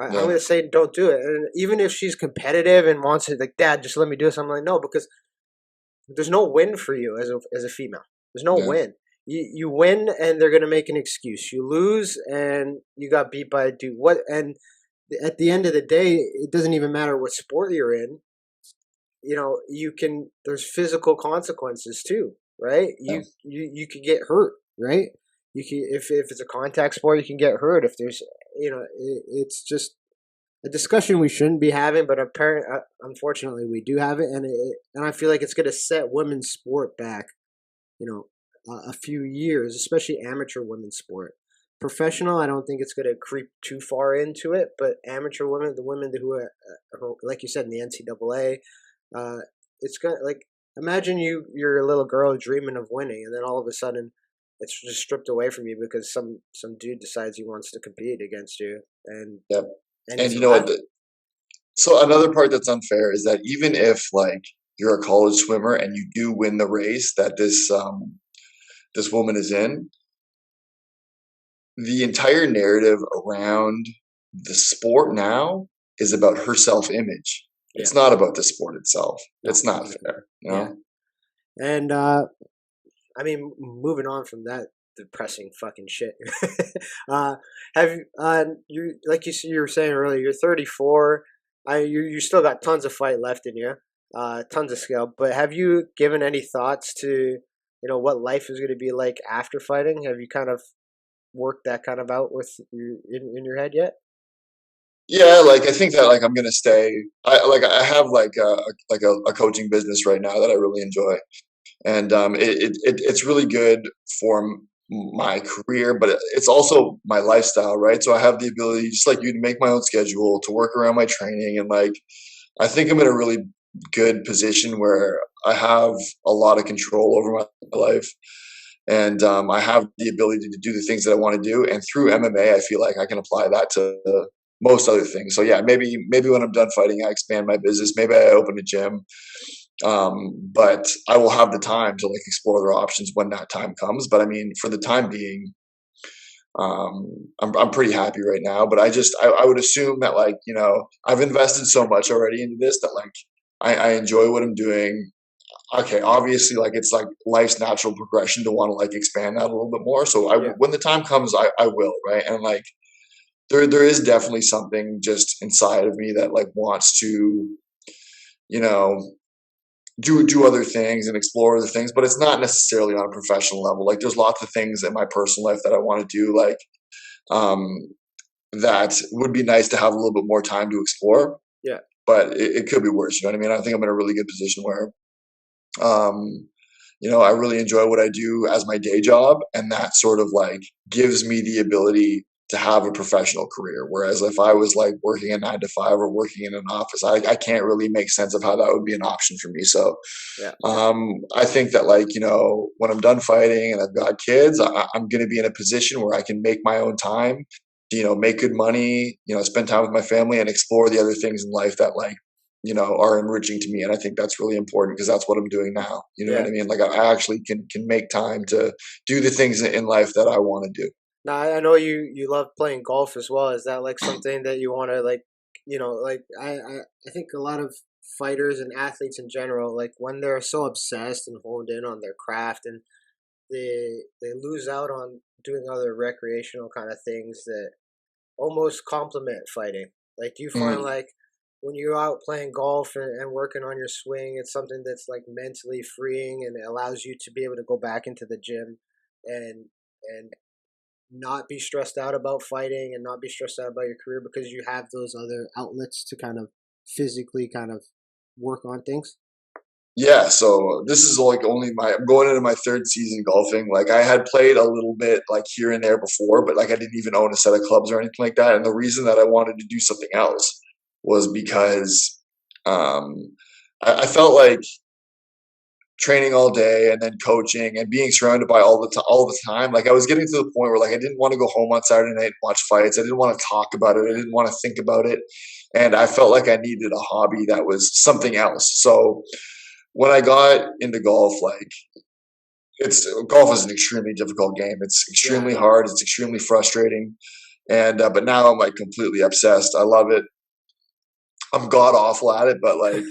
Speaker 1: I'm going to say don't do it. And even if she's competitive and wants to, like, Dad, just let me do this, I'm like, no, because there's no win for you as a female. There's no win. You win and they're gonna make an excuse. You lose and you got beat by a dude. What? And at the end of the day, it doesn't even matter what sport you're in. You can. There's physical consequences too, right? You could get hurt, right? You can, if it's a contact sport, you can get hurt. If there's, it's just a discussion we shouldn't be having, but unfortunately we do have it, and I feel like it's gonna set women's sport back, a few years, especially amateur women's sport. Professional, I don't think it's going to creep too far into it, but amateur women, the women who are, like you said, in the NCAA, it's going to, like, imagine you're a little girl dreaming of winning, and then all of a sudden it's just stripped away from you because some dude decides he wants to compete against you. And
Speaker 2: and you know what? So another part that's unfair is that even if like you're a college swimmer and you do win the race that this woman is in, the entire narrative around the sport now is about her self-image.
Speaker 1: Yeah.
Speaker 2: It's not about the sport itself.
Speaker 1: No.
Speaker 2: It's not fair, you
Speaker 1: Yeah.
Speaker 2: know?
Speaker 1: And I mean, moving on from that depressing fucking shit. uh, have you like you were saying earlier? You're 34. You still got tons of fight left in you. Tons of skill. But have you given any thoughts to what life is going to be like after fighting? Have you kind of worked that kind of out with you in your head yet?
Speaker 2: Yeah, like I think that like I'm gonna stay. I have a coaching business right now that I really enjoy, and it's really good for my career, but it's also my lifestyle, right? So I have the ability, just like you, to make my own schedule, to work around my training, and like I think I'm in a really good position where I have a lot of control over my life, and I have the ability to do the things that I want to do. And through MMA, I feel like I can apply that to most other things. So yeah, maybe when I'm done fighting, I expand my business. Maybe I open a gym, but I will have the time to like explore other options when that time comes. But I mean, for the time being, I'm pretty happy right now. But I would assume that like I've invested so much already into this that like I enjoy what I'm doing. Okay, obviously, like it's like life's natural progression to want to like expand that a little bit more. So
Speaker 1: Yeah.
Speaker 2: when the time comes, I will, right? And like there is definitely something just inside of me that like wants to you know do other things and explore other things, but it's not necessarily on a professional level. Like there's lots of things in my personal life that I want to do, like um, that would be nice to have a little bit more time to explore.
Speaker 1: Yeah.
Speaker 2: But it could be worse. You know what I mean? I think I'm in a really good position where um, I really enjoy what I do as my day job, and that sort of like gives me the ability to have a professional career. Whereas if I was like working a 9 to 5 or working in an office, I can't really make sense of how that would be an option for me. So
Speaker 1: Yeah.
Speaker 2: I think that like when I'm done fighting and I've got kids, I'm going to be in a position where I can make my own time, make good money, spend time with my family and explore the other things in life that like are enriching to me. And I think that's really important because that's what I'm doing now. You know what
Speaker 1: Yeah.
Speaker 2: I mean? Like I actually can make time to do the things in life that I want to do.
Speaker 1: Now I know you love playing golf as well. Is that like something that you want to like, like I think a lot of fighters and athletes in general, like when they're so obsessed and honed in on their craft and they lose out on doing other recreational kind of things that almost complement fighting. Like, do you find
Speaker 2: Mm.
Speaker 1: like when you're out playing golf and working on your swing, it's something that's like mentally freeing and it allows you to be able to go back into the gym and and not be stressed out about fighting and not be stressed out about your career because you have those other outlets to kind of physically kind of work on things.
Speaker 2: Yeah, so this is like only I'm going into my third season golfing. Like I had played a little bit like here and there before, but like I didn't even own a set of clubs or anything like that. And the reason that I wanted to do something else was because um, I felt like training all day and then coaching and being surrounded by all the time. Like I was getting to the point where like I didn't want to go home on Saturday night and watch fights. I didn't want to talk about it. I didn't want to think about it, and I felt like I needed a hobby that was something else. So when I got into golf, like it's golf is an extremely difficult game. It's
Speaker 1: Yeah, I
Speaker 2: extremely
Speaker 1: know.
Speaker 2: hard. It's extremely frustrating, and but now I'm like completely obsessed. I love it. I'm god awful at it, but like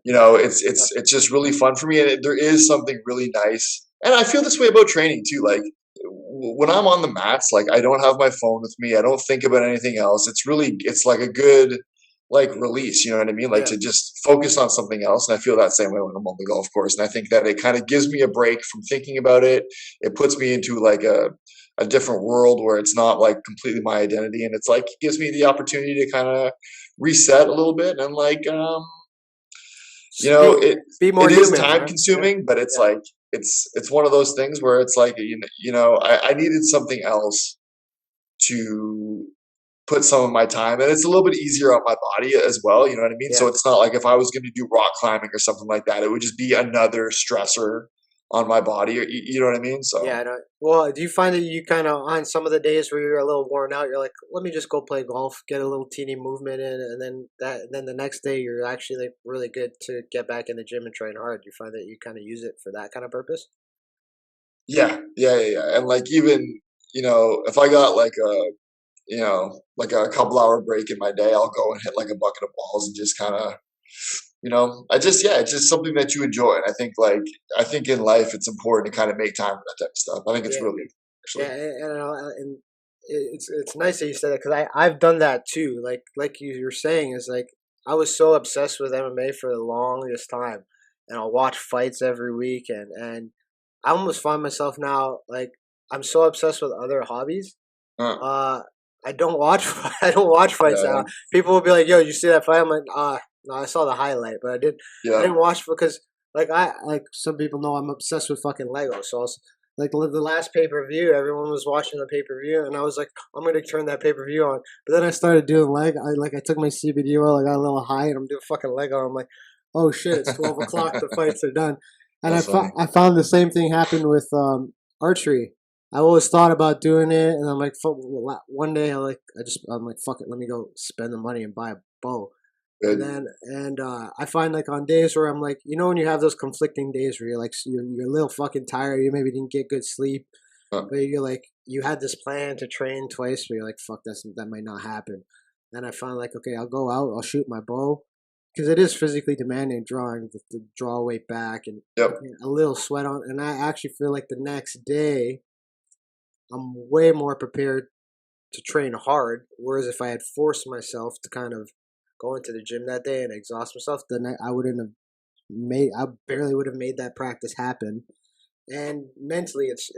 Speaker 2: it's just really fun for me, and there is something really nice. And I feel this way about training too. Like when I'm on the mats, like I don't have my phone with me. I don't think about anything else. It's like a good like release. You know what I mean? Like
Speaker 1: Yeah,
Speaker 2: to just focus on something else. And I feel that same way when I'm on the golf course. And I think that it kind of gives me a break from thinking about it. It puts me into like a different world where it's not like completely my identity, and it's like it gives me the opportunity to kind of reset a little bit and like you
Speaker 1: just
Speaker 2: know
Speaker 1: be
Speaker 2: it
Speaker 1: be more
Speaker 2: it is
Speaker 1: human,
Speaker 2: time
Speaker 1: man. Yeah,
Speaker 2: consuming, but it's
Speaker 1: yeah,
Speaker 2: like it's one of those things where it's like I needed something else to put some of my time, and it's a little bit easier on my body as well, you know what I mean?
Speaker 1: yeah.
Speaker 2: So it's not like if I was going to do rock climbing or something like that, it would just be another stressor on my body, or you know what I mean?
Speaker 1: Yeah,
Speaker 2: So
Speaker 1: I know. Well, do you find that you kind of on some of the days where you're a little worn out, you're like, let me just go play golf, get a little teeny movement in, and then the next day you're actually like really good to get back in the gym and train hard. Do you find that you kind of use it for that kind of purpose?
Speaker 2: yeah, and like even if I got like like a couple hour break in my day, I'll go and hit like a bucket of balls and just kind of, it's just something that you enjoy. And I think in life it's important to kind of make time for that type of stuff. I think it's
Speaker 1: Yeah,
Speaker 2: really
Speaker 1: yeah,
Speaker 2: actually.
Speaker 1: and it's nice that you said that because I've done that too. Like you were saying, is like I was so obsessed with MMA for the longest time, and I'll watch fights every week, and I almost find myself now like I'm so obsessed with other hobbies.
Speaker 2: Uh,
Speaker 1: Uh, I don't watch I don't watch fights
Speaker 2: yeah,
Speaker 1: now. People will be like, "Yo, you see that fight?" I'm like, no, I saw the highlight, but I
Speaker 2: yeah,
Speaker 1: didn't watch because like some people know I'm obsessed with fucking Lego, so I was like the last pay per view, everyone was watching the pay per view, and I was like, I'm gonna turn that pay per view on. But then I started doing leg. I took my CBD oil, I got a little high, and I'm doing fucking Lego. I'm like, oh shit, it's 12 o'clock. The fights are done, and
Speaker 2: that's funny.
Speaker 1: I found the same thing happened with archery. I always thought about doing it, and I'm like, one day I'm like, fuck it, let me go spend the money and buy a bow. And
Speaker 2: Good.
Speaker 1: then I find like on days where I'm like, when you have those conflicting days where you're like you're a little fucking tired, you maybe didn't get good sleep,
Speaker 2: Uh,
Speaker 1: but you're like you had this plan to train twice, but you're like, fuck, that might not happen. And I find like, okay, I'll go out, I'll shoot my bow because it is physically demanding drawing the draw weight back and
Speaker 2: yep.
Speaker 1: a little sweat on, and I actually feel like the next day I'm way more prepared to train hard. Whereas if I had forced myself to kind of go into the gym that day and exhaust myself, then I wouldn't have I barely would have made that practice happen. And mentally, it's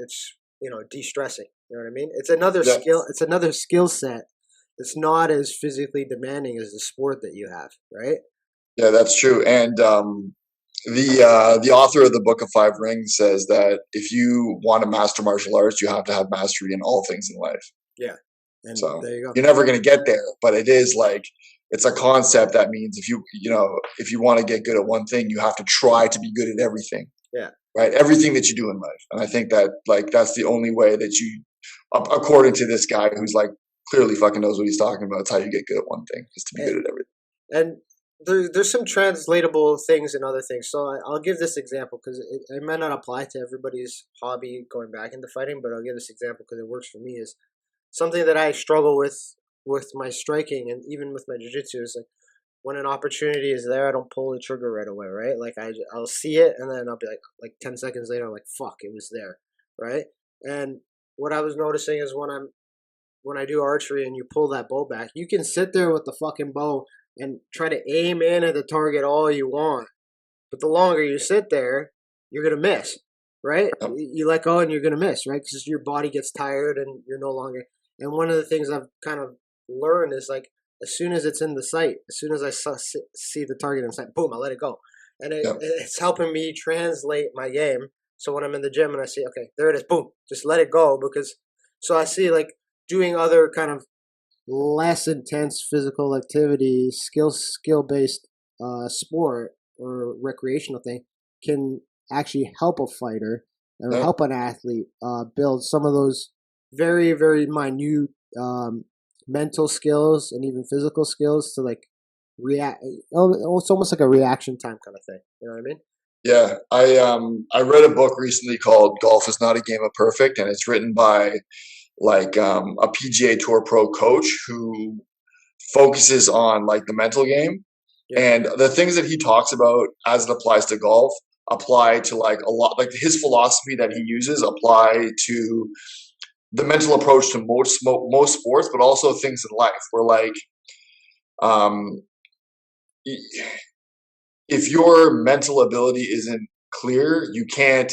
Speaker 1: de-stressing. You know what I mean? It's another
Speaker 2: Yeah.
Speaker 1: skill. It's another skill set. It's not as physically demanding as the sport that you have, right?
Speaker 2: Yeah, that's true. And the author of the Book of Five Rings says that if you want to master martial arts, you have to have mastery in all things in life.
Speaker 1: Yeah. And
Speaker 2: So
Speaker 1: there you go.
Speaker 2: you're never going to get there, but it is like it's a concept that means if you want to get good at one thing, you have to try to be good at everything,
Speaker 1: Yeah.
Speaker 2: right? Everything that you do in life. And I think that like that's the only way that you, according to this guy who's like clearly fucking knows what he's talking about, it's how you get good at one thing is to be
Speaker 1: And,
Speaker 2: good at everything.
Speaker 1: and there's some translatable things and other things. So I'll give this example because it might not apply to everybody's hobby going back into fighting, but I'll give this example because it works for me. Is something that I struggle with my striking and even with my jiu-jitsu is like when an opportunity is there, I don't pull the trigger right away, right? Like I'll see it and then I'll be like 10 seconds later, I'm like, fuck, it was there, right? And what I was noticing is when I do archery and you pull that bow back, you can sit there with the fucking bow and try to aim in at the target all you want. But the longer you sit there, you're gonna miss, right?
Speaker 2: Yep.
Speaker 1: You let go and you're gonna miss, right? Because your body gets tired and you're no longer. And one of the things I've kind of learned is like as soon as it's in the sight, as soon as I see the target in sight, boom, I let it go, and
Speaker 2: Yep.
Speaker 1: it's helping me translate my game. So when I'm in the gym and I see, okay, there it is, boom, just let it go because. So I see like doing other kind of less intense physical activity, skill based sport or recreational thing can actually help a fighter or
Speaker 2: Yep.
Speaker 1: help an athlete build some of those very very minute mental skills and even physical skills to like react. Oh, it's almost like a reaction time kind of thing. You know what I mean?
Speaker 2: Yeah, I read a book recently called "Golf Is Not a Game of Perfect," and it's written by like a PGA Tour pro coach who focuses on like the mental game,
Speaker 1: Yeah,
Speaker 2: and the things that he talks about as it applies to golf apply to like a lot like his philosophy that he uses apply to the mental approach to most sports, but also things in life where like um, if your mental ability isn't clear, you can't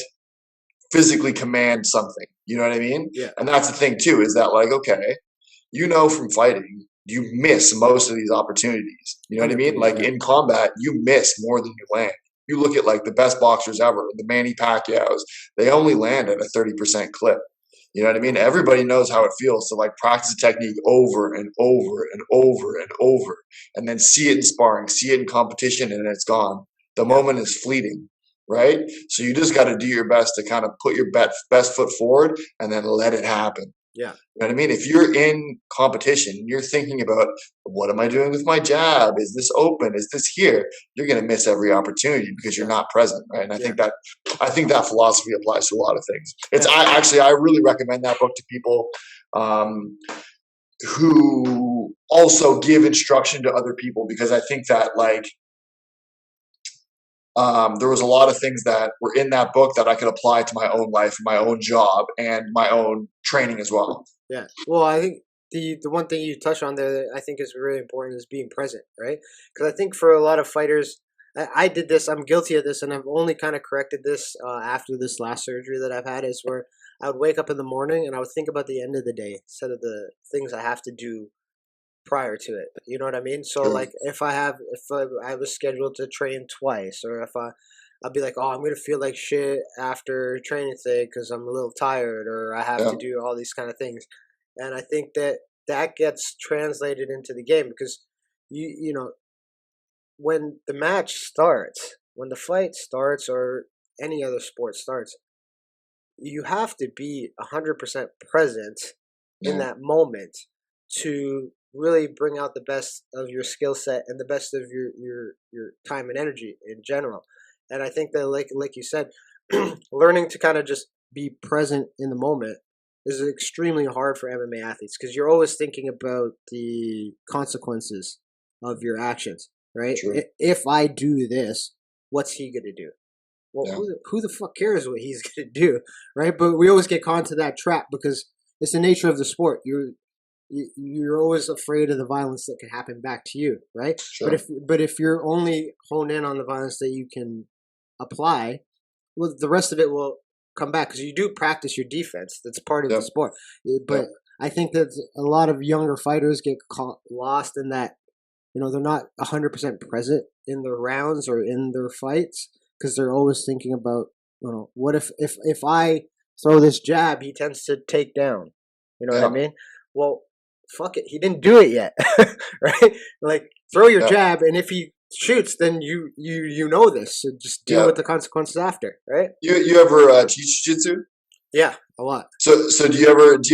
Speaker 2: physically command something. You know what I mean?
Speaker 1: yeah,
Speaker 2: And that's the thing too, is that like, okay, from fighting, you miss most of these opportunities. You know what I mean?
Speaker 1: 100%.
Speaker 2: Like
Speaker 1: Yeah,
Speaker 2: in combat, you miss more than you land. You look at like the best boxers ever, the Manny Pacquiao's, they only land at a 30% clip. You know what I mean? Everybody knows how it feels to like practice a technique over and over and over and over, and then see it in sparring, see it in competition, and it's gone. The
Speaker 1: yeah,
Speaker 2: moment is fleeting, right? So you just got to do your best to kind of put your best foot forward and then let it happen.
Speaker 1: yeah,
Speaker 2: You know what I mean? If you're in competition, you're thinking about what am I doing with my jab? Is this open? Is this here? You're going to miss every opportunity because you're
Speaker 1: yeah,
Speaker 2: not present, right? And
Speaker 1: yeah,
Speaker 2: I think that philosophy applies to a lot of things.
Speaker 1: yeah.
Speaker 2: I really recommend that book to people. Um, who also give instruction to other people, because I think that like there was a lot of things that were in that book that I could apply to my own life, my own job, and my own training as well.
Speaker 1: Yeah. Well, I think the one thing you touched on there that I think is really important is being present, right? Because I think for a lot of fighters, I did this. I'm guilty of this, and I've only kind of corrected this after this last surgery that I've had. Is where I would wake up in the morning and I would think about the end of the day instead of the things I have to do prior to it. You know what I mean? So
Speaker 2: Sure.
Speaker 1: like if I was scheduled to train twice, or if I'll be like, oh, I'm gonna feel like shit after training today because I'm a little tired, or I have
Speaker 2: Yeah.
Speaker 1: to do all these kind of things. And I think that that gets translated into the game because you know when the match starts, when the fight starts, or any other sport starts, you have to be 100% present in
Speaker 2: Yeah.
Speaker 1: that moment to really bring out the best of your skill set and the best of your time and energy in general. And I think that like you said, learning to kind of just be present in the moment is extremely hard for MMA athletes because you're always thinking about the consequences of your actions, right?
Speaker 2: True.
Speaker 1: If I do this, what's he gonna do? Well,
Speaker 2: Yeah.
Speaker 1: who the fuck cares what he's gonna do, right? But we always get caught into that trap because it's the nature of the sport. You're always afraid of the violence that could happen back to you, right?
Speaker 2: Sure.
Speaker 1: But if you're only honed in on the violence that you can apply, well, the rest of it will come back because you do practice your defense. That's part of the
Speaker 2: Yep.
Speaker 1: sport. But
Speaker 2: Yep.
Speaker 1: I think that a lot of younger fighters get caught lost in that. They're not 100% present in their rounds or in their fights because they're always thinking about, what if I throw this jab, he tends to take down. You know what I
Speaker 2: Yeah.
Speaker 1: mean? Well, fuck it, he didn't do it yet, right? Like throw your
Speaker 2: Yeah.
Speaker 1: jab, and if he shoots, then you know this. So just deal
Speaker 2: Yeah.
Speaker 1: with the consequences after, right?
Speaker 2: You ever teach jiu-jitsu?
Speaker 1: Yeah, a lot.
Speaker 2: So do you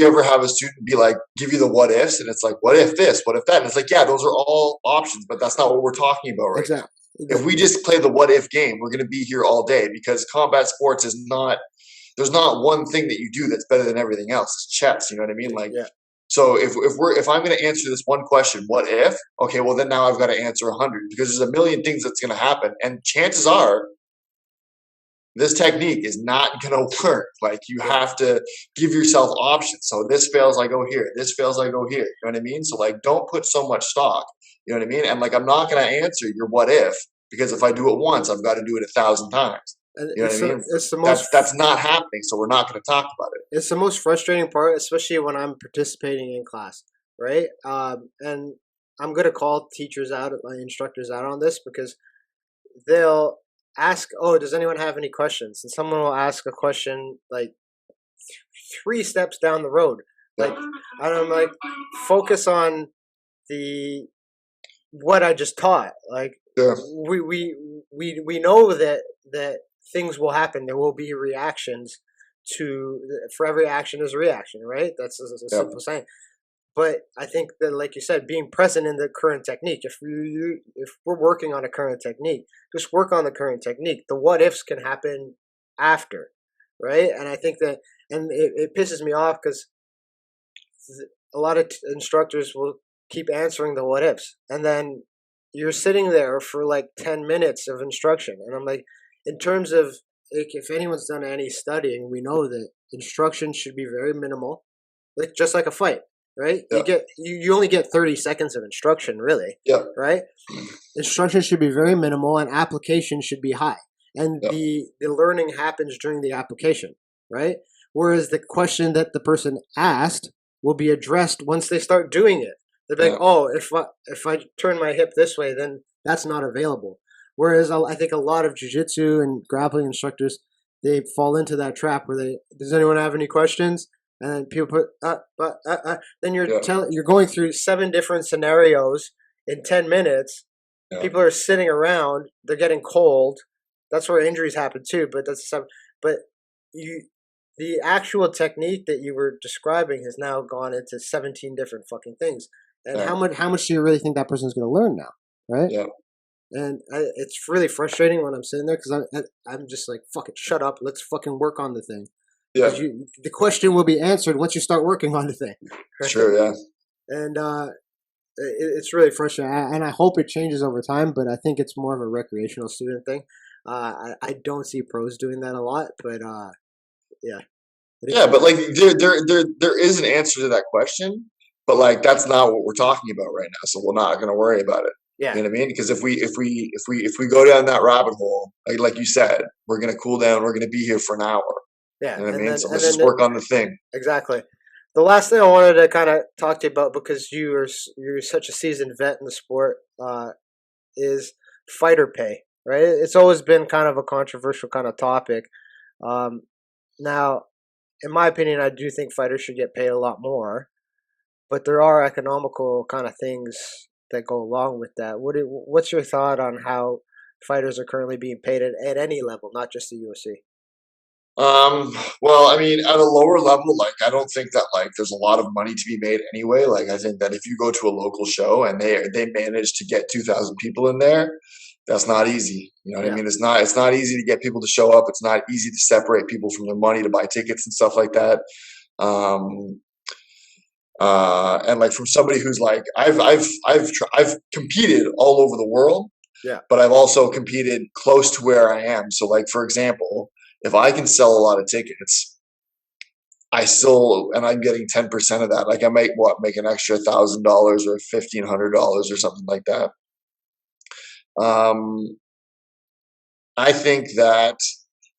Speaker 2: ever have a student be like give you the what ifs, and it's like what if this, what if that, and it's like yeah, those are all options, but that's not what we're talking about right now.
Speaker 1: Exactly.
Speaker 2: If we just play the what if game, we're going to be here all day because combat sports is not. There's not one thing that you do that's better than everything else. It's chess. You know what I mean? Like
Speaker 1: Yeah.
Speaker 2: so if I'm going to answer this one question, what if? Okay, well then now I've got to answer 100 because there's a million things that's going to happen, and chances are this technique is not going to work. Like you
Speaker 1: Yeah.
Speaker 2: have to give yourself options. So this fails, I go here. This fails, I go here. You know what I mean? So like, don't put so much stock. You know what I mean? And like, I'm not going to answer your what if because if I do it once, I've got to do it 1,000 times.
Speaker 1: And
Speaker 2: You know what I mean?
Speaker 1: it's the most
Speaker 2: That's not happening. So we're not going to talk about it.
Speaker 1: it's the most frustrating part, especially when I'm participating in class, right? And I'm gonna call teachers out, my instructors out on this because they'll ask, "Oh, does anyone have any questions?" And someone will ask a question like three steps down the road, like,
Speaker 2: Yeah.
Speaker 1: and I'm like, focus on the what I just taught. Like,
Speaker 2: Yeah.
Speaker 1: we know that things will happen. There will be reactions to for every action is a reaction, right? That's a
Speaker 2: Yeah.
Speaker 1: simple saying. But I think that, like you said, being present in the current technique. If we're working on a current technique, just work on the current technique. The what ifs can happen after, right? And I think that, and it pisses me off because a lot of instructors will keep answering the what ifs, and then you're sitting there for like 10 minutes of instruction, and I'm like, in terms of like, if anyone's done any studying, we know that instruction should be very minimal, like just like a fight, right?
Speaker 2: Yeah.
Speaker 1: You only get 30 seconds of instruction, really,
Speaker 2: Yeah.
Speaker 1: right? Instruction should be very minimal, and application should be high, and
Speaker 2: Yeah.
Speaker 1: the learning happens during the application, right? Whereas the question that the person asked will be addressed once they start doing it. They're like,
Speaker 2: Yeah.
Speaker 1: oh, if I turn my hip this way, then that's not available. Whereas I think a lot of jiu-jitsu and grappling instructors, they fall into that trap where does anyone have any questions? And then people put then
Speaker 2: Yeah.
Speaker 1: you're going through 7 different scenarios in 10 minutes.
Speaker 2: Yeah.
Speaker 1: People are sitting around, they're getting cold. That's where injuries happen too, but but you the actual technique that you were describing has now gone into 17 different fucking things. And
Speaker 2: Yeah.
Speaker 1: how much do you really think that person's going to learn now, right?
Speaker 2: Yeah.
Speaker 1: And it's really frustrating when I'm sitting there because I'm just like, fucking shut up, let's fucking work on the thing.
Speaker 2: Yeah.
Speaker 1: Because the question will be answered once you start working on the thing. Right?
Speaker 2: Sure. Yeah.
Speaker 1: and it's really frustrating. And I hope it changes over time, but I think it's more of a recreational student thing. I don't see pros doing that a lot, but yeah, it is
Speaker 2: Yeah,
Speaker 1: what
Speaker 2: but
Speaker 1: it
Speaker 2: like
Speaker 1: is.
Speaker 2: there is an answer to that question, but like that's not what we're talking about right now. So we're not going to worry about it.
Speaker 1: Yeah,
Speaker 2: You know what I mean? Because if we go down that rabbit hole, like you said, we're going to cool down. We're going to be here for an hour.
Speaker 1: yeah,
Speaker 2: You know what I mean? So
Speaker 1: and
Speaker 2: let's
Speaker 1: then
Speaker 2: just work on the thing.
Speaker 1: exactly. The last thing I wanted to kind of talk to you about, because you're such a seasoned vet in the sport, is fighter pay. Right? It's always been kind of a controversial kind of topic. Um, Now, in my opinion, I do think fighters should get paid a lot more, but there are economical kind of things that go along with that. What's your thought on how fighters are currently being paid at any level, not just the UFC?
Speaker 2: Um, well, I mean, at a lower level, like I don't think that like there's a lot of money to be made anyway. Like I think that if you go to a local show and they manage to get 2,000 people in there, that's not easy. You know what I
Speaker 1: Yeah,
Speaker 2: mean? It's not easy to get people to show up. It's not easy to separate people from their money to buy tickets and stuff like that. Um, and like from somebody who's like I've competed all over the world,
Speaker 1: yeah,
Speaker 2: but I've also competed close to where I am. So like for example, if I can sell a lot of tickets, I still and I'm getting 10% of that. Like I might make an extra $1,000 or $1,500 or something like that. Um, I think that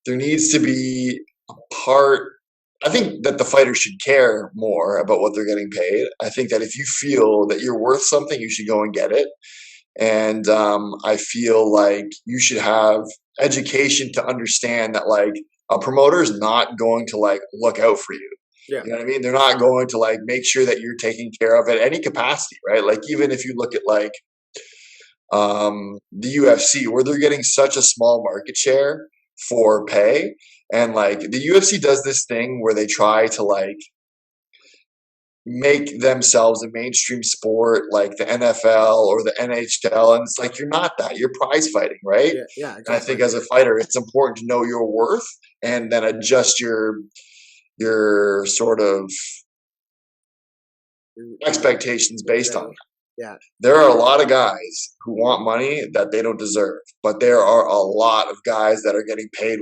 Speaker 2: there needs to be a part. I think that the fighters should care more about what they're getting paid. I think that if you feel that you're worth something, you should go and get it. And I feel like you should have education to understand that like a promoter is not going to like look out for you.
Speaker 1: yeah,
Speaker 2: You know what I mean? They're not going to like make sure that you're taken care of at any capacity, right? Like even if you look at like the UFC, where they're getting such a small market share for pay, and like the UFC does this thing where they try to like make themselves a mainstream sport like the NFL or the NHL. And it's like, you're not that. You're prize fighting, right?
Speaker 1: yeah, yeah,
Speaker 2: And I
Speaker 1: exactly.
Speaker 2: think as a fighter, it's important to know your worth and then adjust your sort of expectations based on
Speaker 1: Exactly.
Speaker 2: that.
Speaker 1: Yeah,
Speaker 2: There are a lot of guys who want money that they don't deserve, but there are a lot of guys that are getting paid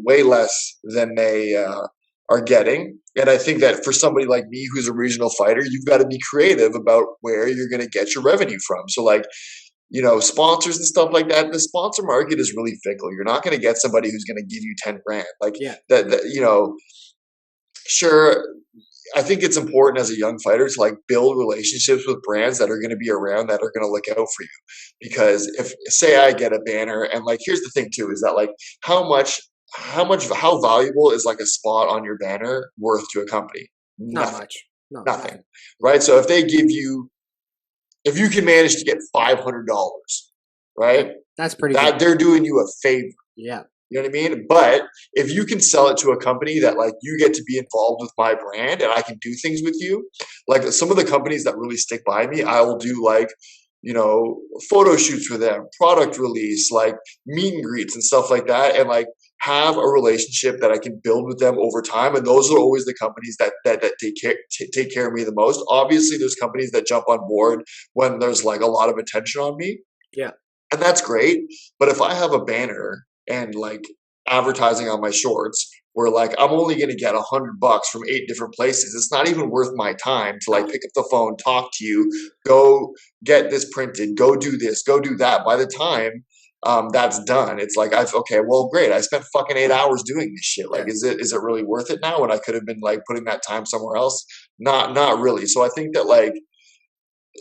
Speaker 2: way less than they are getting. And I think that for somebody like me, who's a regional fighter, you've got to be creative about where you're going to get your revenue from. So, like, sponsors and stuff like that. The sponsor market is really fickle. You're not going to get somebody who's going to give you 10 grand. Like
Speaker 1: yeah,
Speaker 2: that, sure, I think it's important as a young fighter to like build relationships with brands that are going to be around that are going to look out for you. Because if say I get a banner and like here's the thing too is that like how valuable is like a spot on your banner worth to a company?
Speaker 1: not
Speaker 2: Nothing.
Speaker 1: much. No,
Speaker 2: Nothing.
Speaker 1: nothing.
Speaker 2: Right? So if you can manage to get $500, right?
Speaker 1: That's pretty good.
Speaker 2: That they're doing you a favor.
Speaker 1: Yeah,
Speaker 2: You know what I mean? But if you can sell it to a company that like you get to be involved with my brand and I can do things with you, like some of the companies that really stick by me, I will do like, photo shoots with them, product release, like meet and greets and stuff like that, and like have a relationship that I can build with them over time. And those are always the companies that take care of me the most. Obviously, there's companies that jump on board when there's like a lot of attention on me,
Speaker 1: yeah,
Speaker 2: and that's great. But if I have a banner and like advertising on my shorts where like I'm only going to get $100 from 8 different places, it's not even worth my time to like
Speaker 1: no,
Speaker 2: pick up the phone, talk to you, go get this printed, go do this, go do that. By the time that's done, it's like okay, well, great. I spent fucking 8 hours doing this shit. Like,
Speaker 1: yeah,
Speaker 2: is it really worth it now when I could have been like putting that time somewhere else? Not really. So I think that like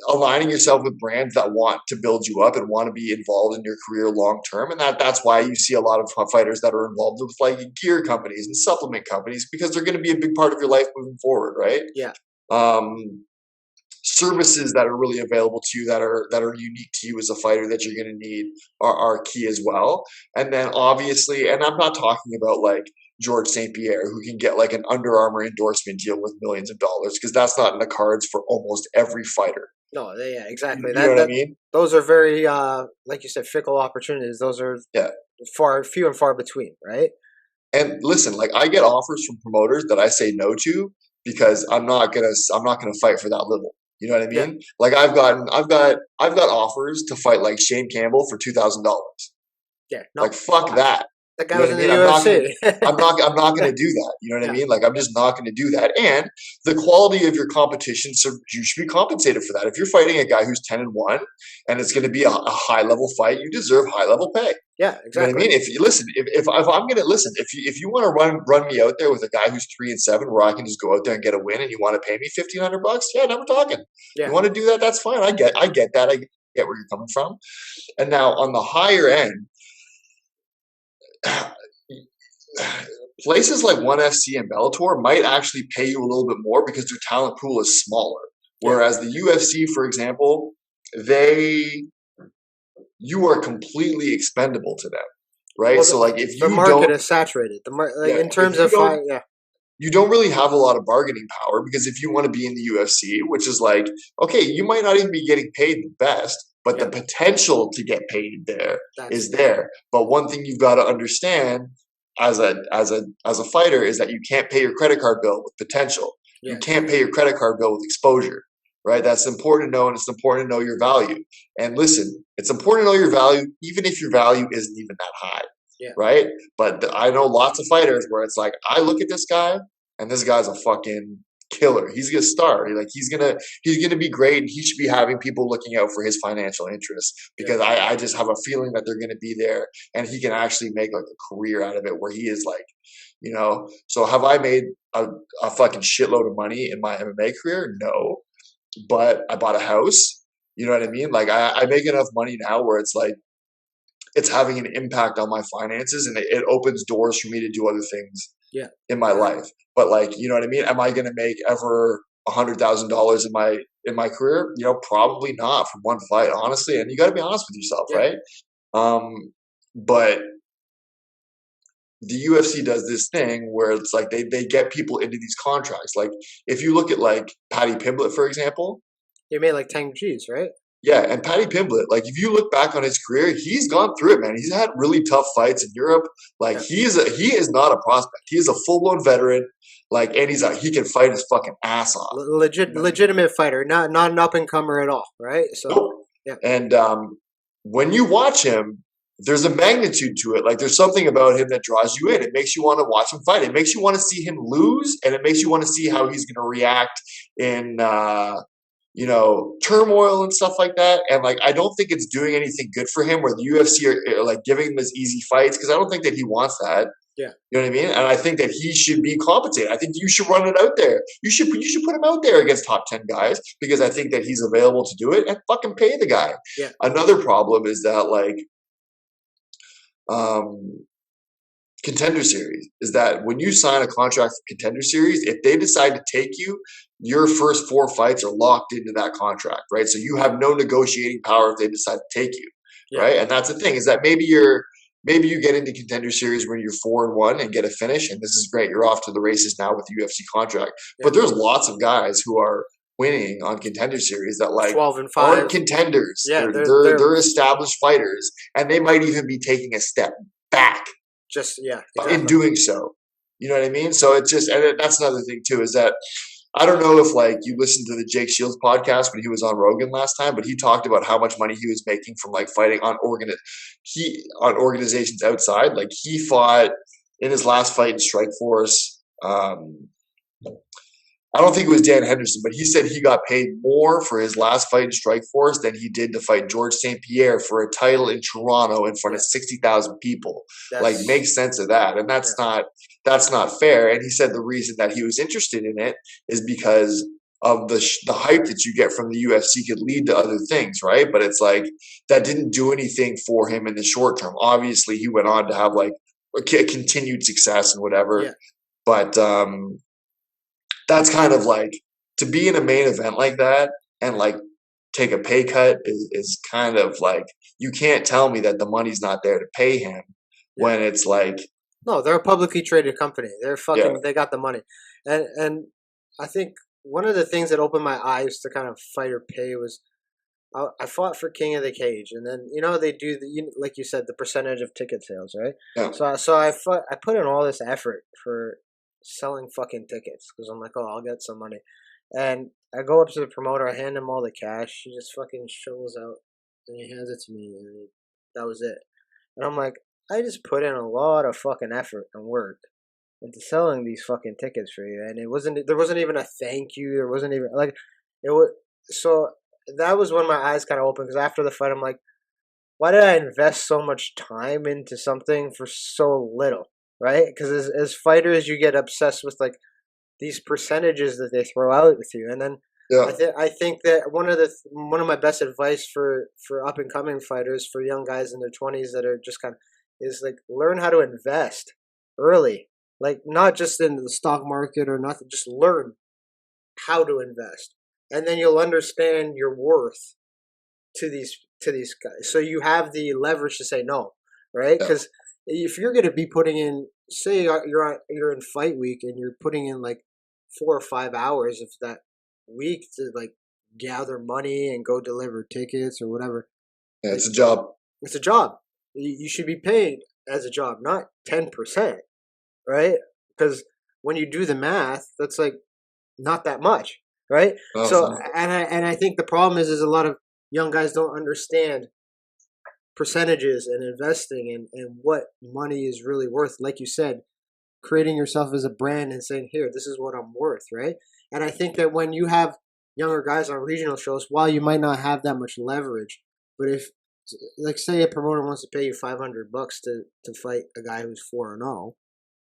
Speaker 2: aligning yourself with brands that want to build you up and want to be involved in your career long term, and that's why you see a lot of fighters that are involved with like gear companies and supplement companies because they're going to be a big part of your life moving forward, right?
Speaker 1: yeah,
Speaker 2: um, Services that are really available to you that are unique to you as a fighter that you're going to need are key as well. And then obviously, and I'm not talking about like George St. Pierre, who can get like an Under Armour endorsement deal with millions of dollars, because that's not in the cards for almost every fighter.
Speaker 1: no, yeah,
Speaker 2: You,
Speaker 1: exactly.
Speaker 2: you know
Speaker 1: That
Speaker 2: what I
Speaker 1: that
Speaker 2: mean?
Speaker 1: those are very like you said, fickle opportunities. Those are
Speaker 2: Yeah.
Speaker 1: few and far between, right?
Speaker 2: And listen, like I get offers from promoters that I say no to because I'm not gonna fight for that little. You know what I
Speaker 1: Yeah.
Speaker 2: mean? Like I've got offers to fight like Shane Campbell for $2,000.
Speaker 1: Yeah.
Speaker 2: Like
Speaker 1: No.
Speaker 2: fuck
Speaker 1: Fuck.
Speaker 2: that.
Speaker 1: That
Speaker 2: You
Speaker 1: guy
Speaker 2: know
Speaker 1: was
Speaker 2: what I
Speaker 1: in the
Speaker 2: mean?
Speaker 1: UFC.
Speaker 2: I'm not gonna
Speaker 1: Yeah.
Speaker 2: do that. You know what I
Speaker 1: Yeah.
Speaker 2: mean? Like I'm just not gonna do that. And the quality of your competition, so you should be compensated for that. If you're fighting a guy who's 10-1 and it's gonna be a high level fight, you deserve high level pay.
Speaker 1: Yeah.
Speaker 2: You know what I
Speaker 1: Exactly.
Speaker 2: mean? If you listen, if I'm gonna listen, if you want to run me out there with a guy who's 3-7, where I can just go out there and get a win, and you want to pay me $1,500, yeah, now we're talking. You
Speaker 1: Yeah.
Speaker 2: want to do that? That's fine. I get that. I get where you're coming from. And now on the higher end, places like ONE FC and Bellator might actually pay you a little bit more because their talent pool is smaller.
Speaker 1: Yeah.
Speaker 2: Whereas the UFC, for example, they you are completely expendable to them, right?
Speaker 1: Well,
Speaker 2: So like if
Speaker 1: the
Speaker 2: you
Speaker 1: market
Speaker 2: don't,
Speaker 1: is saturated. Like
Speaker 2: yeah,
Speaker 1: in
Speaker 2: if
Speaker 1: terms
Speaker 2: you
Speaker 1: of
Speaker 2: don't
Speaker 1: fight. Yeah.
Speaker 2: you don't really have a lot of bargaining power because if you want to be in the UFC, which is like, okay, you might not even be getting paid the best, but the
Speaker 1: Yeah.
Speaker 2: potential to get paid there
Speaker 1: That's
Speaker 2: is there. But one thing you've got to understand as a fighter is that you can't pay your credit card bill with potential. You
Speaker 1: yes.
Speaker 2: can't pay your credit card bill with exposure. Right? That's important to know, and it's important to know your value. And listen, it's important to know your value, even if your value isn't even that high.
Speaker 1: Yeah.
Speaker 2: Right? But I know lots of fighters where it's like, I look at this guy and this guy's a fucking killer. He's gonna star. Like he's gonna be great, and he should be having people looking out for his financial interests
Speaker 1: Yeah.
Speaker 2: because I just have a feeling that they're gonna be there, and he can actually make like a career out of it where he is like, you know. So have I made a fucking shitload of money in my MMA career? No, but I bought a house. You know what I mean? Like I make enough money now where it's like it's having an impact on my finances, and it opens doors for me to do other things
Speaker 1: Yeah.
Speaker 2: in my life. But like, you know what I mean? Am I going to make ever $100,000 in my career? You know, probably not from one fight, honestly. And you got to be honest with yourself,
Speaker 1: Yeah.
Speaker 2: right? But the UFC does this thing where it's like they get people into these contracts. Like if you look at like Paddy Pimblett, for example.
Speaker 1: He made like 10 G's, right?
Speaker 2: Yeah, and Paddy Pimblett, like if you look back on his career, he's gone through it, man. He's had really tough fights in Europe. Like
Speaker 1: Yeah.
Speaker 2: he is not a prospect. He is a full blown veteran. Like, and he can fight his fucking ass off.
Speaker 1: Legitimate fighter, not an up and comer at all, right? So
Speaker 2: Nope.
Speaker 1: yeah.
Speaker 2: And when you watch him, there's a magnitude to it. Like there's something about him that draws you in. It makes you want to watch him fight. It makes you want to see him lose, and it makes you want to see how he's going to react in turmoil and stuff like that. And like, I don't think it's doing anything good for him where the UFC are like giving him his easy fights because I don't think that he wants that.
Speaker 1: Yeah.
Speaker 2: You know what I mean? And I think that he should be compensated. I think you should run it out there. You should put him out there against top 10 guys because I think that he's available to do it and fucking pay the guy.
Speaker 1: Yeah.
Speaker 2: Another problem is that like Contender Series is that when you sign a contract for Contender Series, if they decide to take you, your first 4 fights are locked into that contract, right? So you have no negotiating power if they decide to take you,
Speaker 1: Yeah.
Speaker 2: right? And that's the thing is that maybe you get into Contender Series when you're 4-1 and get a finish, and this is great. You're off to the races now with the UFC contract.
Speaker 1: Yeah.
Speaker 2: But there's lots of guys who are winning on Contender Series that like
Speaker 1: 12-5
Speaker 2: aren't contenders.
Speaker 1: Yeah,
Speaker 2: they're established fighters, and they might even be taking a step back.
Speaker 1: Just
Speaker 2: Exactly. In doing so. You know what I mean? So it's just, and that's another thing too, is that I don't know if like you listened to the Jake Shields podcast when he was on Rogan last time, but he talked about how much money he was making from like fighting on organizations outside. Like he fought in his last fight in Strikeforce. I don't think it was Dan Henderson, but he said he got paid more for his last fight in Strikeforce than he did to fight George St. Pierre for a title in Toronto in front of 60,000 people. Like, make sense of that, and that's not fair. And he said the reason that he was interested in it is because of the hype that you get from the UFC could lead to other things, right? But it's like that didn't do anything for him in the short term. Obviously, he went on to have like a continued success and whatever, but that's kind of like to be in a main event like that and like take a pay cut is kind of like you can't tell me that the money's not there to pay him when it's like
Speaker 1: no, they're a publicly traded company. They're they got the money, and I think one of the things that opened my eyes to kind of fighter pay was I fought for King of the Cage, and then they do like you said the percentage of ticket sales, right?
Speaker 2: Yeah.
Speaker 1: So I put in all this effort for selling fucking tickets because I'm like, oh, I'll get some money. And I go up to the promoter, I hand him all the cash. He just fucking shovels out and he hands it to me, and that was it. And I'm like, I just put in a lot of fucking effort and work into selling these fucking tickets for you, and there wasn't even a thank you. There wasn't even like it was. So that was when my eyes kind of opened, because after the fight, I'm like, why did I invest so much time into something for so little, right? Because as fighters, you get obsessed with like these percentages that they throw out with you, and then
Speaker 2: Yeah.
Speaker 1: I think that one of my best advice for up and coming fighters, for young guys in their 20s that are just kind of, is like, learn how to invest early, like not just in the stock market or nothing, just learn how to invest, and then you'll understand your worth to these guys. So you have the leverage to say no, right?
Speaker 2: Yeah.
Speaker 1: Because if you're going to be putting in, say you're in fight week and you're putting in like 4 or 5 hours of that week to like gather money and go deliver tickets or whatever,
Speaker 2: Yeah,
Speaker 1: like
Speaker 2: it's a job.
Speaker 1: it's a job. You should be paid as a job, not 10%, right? Because when you do the math, that's like not that much, right?
Speaker 2: No, it's
Speaker 1: So,
Speaker 2: not.
Speaker 1: and I think the problem is a lot of young guys don't understand percentages and investing, and what money is really worth. Like you said, creating yourself as a brand and saying, here, this is what I'm worth, right? And I think that when you have younger guys on regional shows, while you might not have that much leverage, but if, like, say a promoter wants to pay you $500 to fight a guy who's 4-0,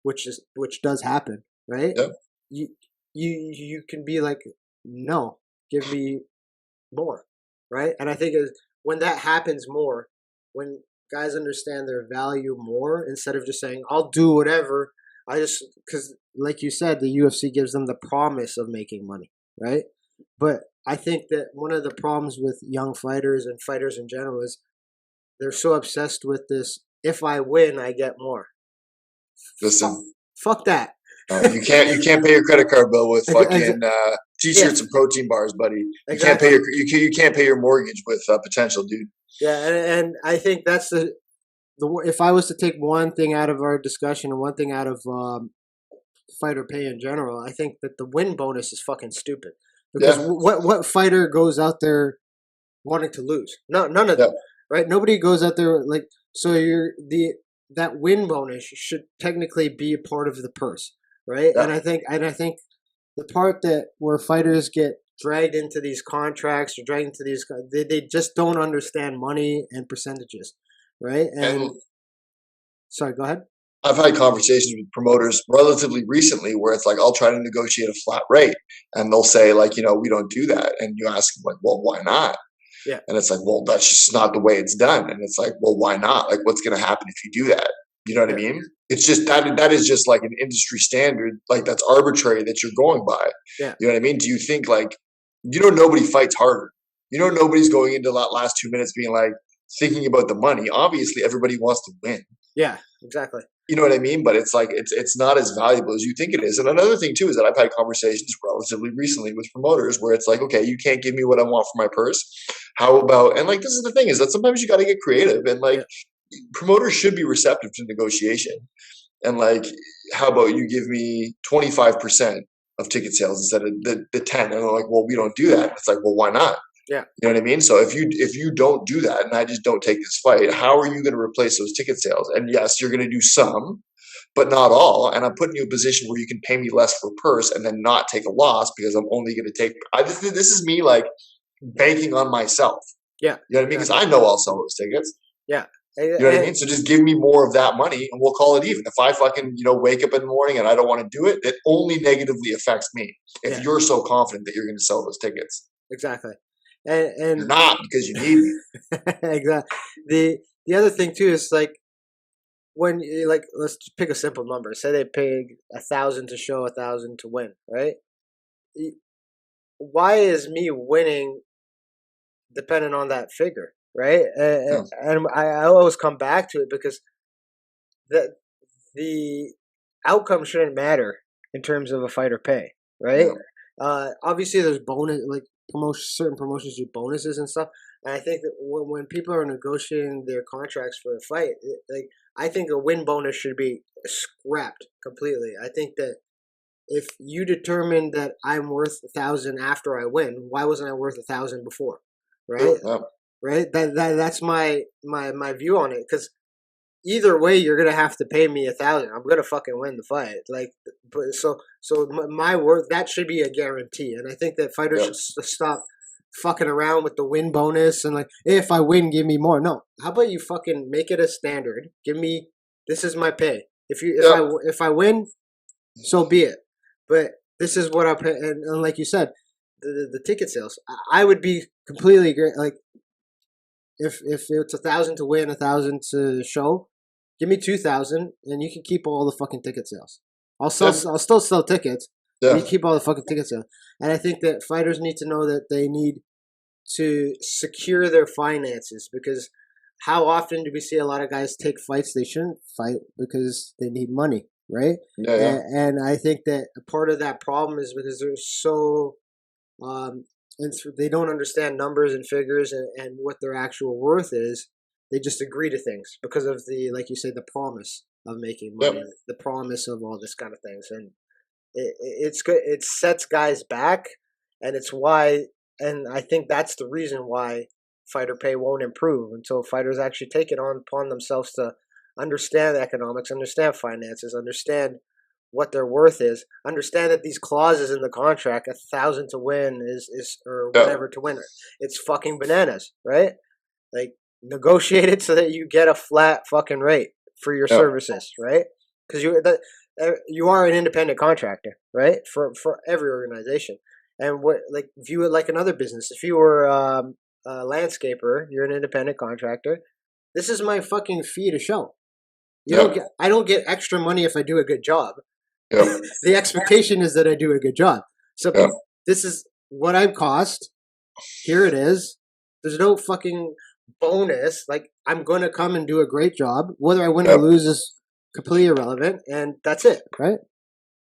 Speaker 1: which does happen, right?
Speaker 2: Yeah.
Speaker 1: You you can be like, no, give me more, right? And I think when that happens more, when guys understand their value more, instead of just saying, I'll do whatever, because like you said, the UFC gives them the promise of making money, right? But I think that one of the problems with young fighters and fighters in general is they're so obsessed with this, if I win, I get more. Fuck,
Speaker 2: Listen,
Speaker 1: fuck that.
Speaker 2: you can't pay your credit card bill with fucking
Speaker 1: Yeah,
Speaker 2: t-shirts and protein bars, buddy. You can't pay
Speaker 1: exactly.
Speaker 2: you can't pay your mortgage with potential, dude.
Speaker 1: Yeah, and I think that's the if I was to take one thing out of our discussion and one thing out of fighter pay in general, I think that the win bonus is fucking stupid. Because
Speaker 2: Yeah.
Speaker 1: what fighter goes out there wanting to lose? No, none of
Speaker 2: Yeah.
Speaker 1: them, right? Nobody goes out there like, so. You're the that win bonus should technically be a part of the purse, right?
Speaker 2: Yeah.
Speaker 1: And I think the part that where fighters get dragged into these contracts or dragged into these, they just don't understand money and percentages, right? And
Speaker 2: And
Speaker 1: sorry, go ahead.
Speaker 2: I've had conversations with promoters relatively recently where it's like I'll try to negotiate a flat rate, and they'll say like, we don't do that, and you ask them like, well, why not?
Speaker 1: Yeah,
Speaker 2: And it's like, well, that's just not the way it's done. And it's like, well, why not? Like, what's going to happen if you do that? You know what I
Speaker 1: yeah,
Speaker 2: mean? It's just that is just like an industry standard, like that's arbitrary that you're going by.
Speaker 1: yeah,
Speaker 2: You know what I mean? Do you think like, nobody fights harder? Nobody's going into that last 2 minutes being like thinking about the money. Obviously, everybody wants to win.
Speaker 1: yeah, exactly.
Speaker 2: You know what I mean? But it's like it's not as valuable as you think it is. And another thing too is that I've had conversations relatively recently with promoters where it's like, okay, you can't give me what I want for my purse. How about, and like this is the thing, is that sometimes you got to get creative, and like
Speaker 1: Yeah,
Speaker 2: promoters should be receptive to negotiation. And like, how about you give me 25% of ticket sales instead of the 10? And they're like, well, we don't do that. It's like, well, why not?
Speaker 1: yeah,
Speaker 2: You know what I mean? So if you don't do that and I just don't take this fight, how are you going to replace those ticket sales? And yes, you're going to do some, but not all. And I'm putting you in a position where you can pay me less for purse and then not take a loss because I'm only going to take. This is me like banking on myself.
Speaker 1: yeah,
Speaker 2: You know what I mean? Because
Speaker 1: exactly.
Speaker 2: I know I'll sell those tickets.
Speaker 1: Yeah,
Speaker 2: You know what I mean? So just give me more of that money and we'll call it even. If I fucking, wake up in the morning and I don't want to do it, it only negatively affects me. If
Speaker 1: yeah,
Speaker 2: you're so confident that you're going to sell those tickets,
Speaker 1: exactly.
Speaker 2: you're
Speaker 1: And
Speaker 2: not because you need me.
Speaker 1: exactly. The other thing too is like, when like, let's just pick a simple number. Say they pay 1,000 to show, 1,000 to win, right? Why is me winning dependent on that figure, right?
Speaker 2: Yeah.
Speaker 1: And I always come back to it because the the outcome shouldn't matter in terms of a fighter pay, right?
Speaker 2: Yeah.
Speaker 1: Obviously, there's bonus, like certain promotions do bonuses and stuff. And I think that when people are negotiating their contracts for a fight, like, I think a win bonus should be scrapped completely. I think that if you determine that I'm worth 1,000 after I win, why wasn't I worth 1,000 before? Right?
Speaker 2: Yeah.
Speaker 1: Right? That's my view on it. Because either way, you're gonna have to pay me 1,000. I'm gonna fucking win the fight. Like, but so my worth that should be a guarantee. And I think that fighters
Speaker 2: Yeah.
Speaker 1: should stop fucking around with the win bonus and like, hey, if I win, give me more. No, how about you fucking make it a standard? Give me this is my pay.
Speaker 2: Yeah.
Speaker 1: If I win, so be it. But this is what I pay. And like you said, the ticket sales. I would be completely great. Like if it's 1,000 to win, 1,000 to show, give me 2,000, and you can keep all the fucking ticket sales.
Speaker 2: Yeah.
Speaker 1: I'll still sell tickets, but
Speaker 2: Yeah.
Speaker 1: you keep all the fucking ticket sales. And I think that fighters need to know that they need to secure their finances because how often do we see a lot of guys take fights they shouldn't fight because they need money, right?
Speaker 2: Yeah. Yeah.
Speaker 1: And I think that a part of that problem is because they're so and they don't understand numbers and figures and what their actual worth is. They just agree to things because of the, like you say, the promise of making money,
Speaker 2: Yep.
Speaker 1: the promise of all this kind of things, and it's good. It sets guys back, and it's why, and I think that's the reason why fighter pay won't improve until fighters actually take it on upon themselves to understand economics, understand finances, understand what their worth is. Understand that these clauses in the contract, 1,000 to win is or
Speaker 2: Yeah.
Speaker 1: whatever to win, it's fucking bananas, right? Like negotiate it so that you get a flat fucking rate for your
Speaker 2: Yeah.
Speaker 1: services, right? Because you are an independent contractor, right? For every organization, and what like view it like another business. If you were a landscaper, you're an independent contractor. This is my fucking fee to show.
Speaker 2: Yeah.
Speaker 1: I don't get extra money if I do a good job.
Speaker 2: Yeah.
Speaker 1: The expectation is that I do a good job. So
Speaker 2: Yeah.
Speaker 1: this is what I've cost. Here it is. There's no fucking bonus. Like I'm going to come and do a great job. Whether I win or
Speaker 2: Yeah.
Speaker 1: lose is completely irrelevant, and that's it, right?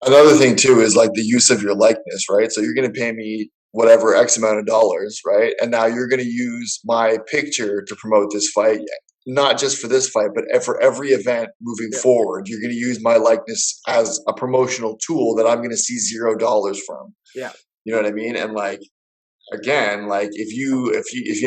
Speaker 2: Another thing too is like the use of your likeness, right? So you're going to pay me whatever X amount of dollars, right? And now you're going to use my picture to promote this fight, not just for this fight, but for every event moving
Speaker 1: Yeah,
Speaker 2: forward. You're going to use my likeness as a promotional tool that I'm going to see $0 from.
Speaker 1: yeah,
Speaker 2: You know what I mean? And like again, like if you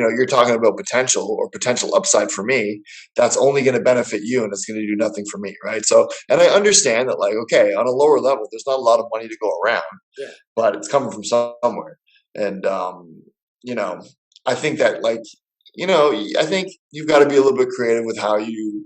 Speaker 2: know you're talking about potential or potential upside for me, that's only going to benefit you and it's going to do nothing for me, right? So, and I understand that, like, okay, on a lower level there's not a lot of money to go around,
Speaker 1: yeah,
Speaker 2: but it's coming from somewhere. And you know, I think that, like, you know, I think you've got to be a little bit creative with how you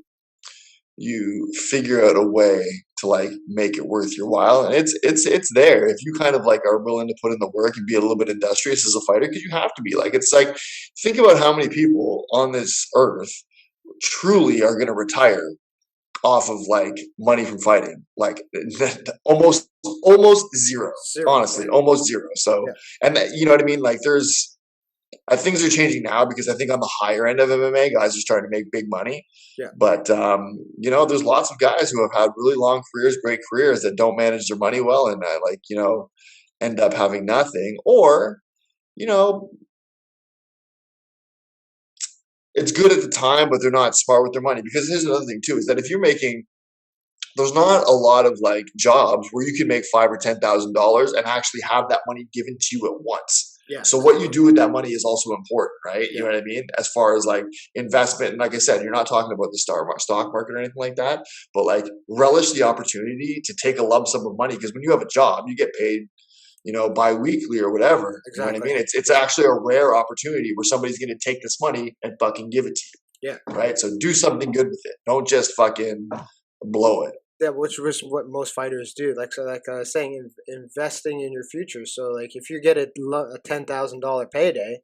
Speaker 2: figure out a way to like make it worth your while. And it's there if you kind of like are willing to put in the work and be a little bit industrious as a fighter, because you have to be. Like, it's like, think about how many people on this earth truly are going to retire off of like money from fighting, like almost zero,
Speaker 1: zero.
Speaker 2: honestly, almost zero. So,
Speaker 1: Yeah,
Speaker 2: and that, you know what I mean, like there's things are changing now because I think on the higher end of MMA, guys are starting to make big money.
Speaker 1: yeah,
Speaker 2: But you know, there's lots of guys who have had really long careers, great careers, that don't manage their money well, and like, you know, end up having nothing. Or, you know, it's good at the time, but they're not smart with their money. Because here's another thing too: is that if you're making, there's not a lot of like jobs where you can make $5,000 or $10,000 and actually have that money given to you at once.
Speaker 1: yeah,
Speaker 2: So what you do with that money is also important, right? You
Speaker 1: yeah,
Speaker 2: know what I mean? As far as like investment, and like I said, you're not talking about the stock market or anything like that, but like relish the opportunity to take a lump sum of money, because when you have a job, you get paid, you know, bi-weekly or whatever. You know what I
Speaker 1: exactly.
Speaker 2: mean? It's actually a rare opportunity where somebody's going to take this money and fucking give it to
Speaker 1: Yeah,
Speaker 2: you, right? So do something good with it. Don't just fucking blow it.
Speaker 1: yeah, which was what most fighters do. Like so, like I was saying, investing in your future. So, like if you get a $10,000 payday,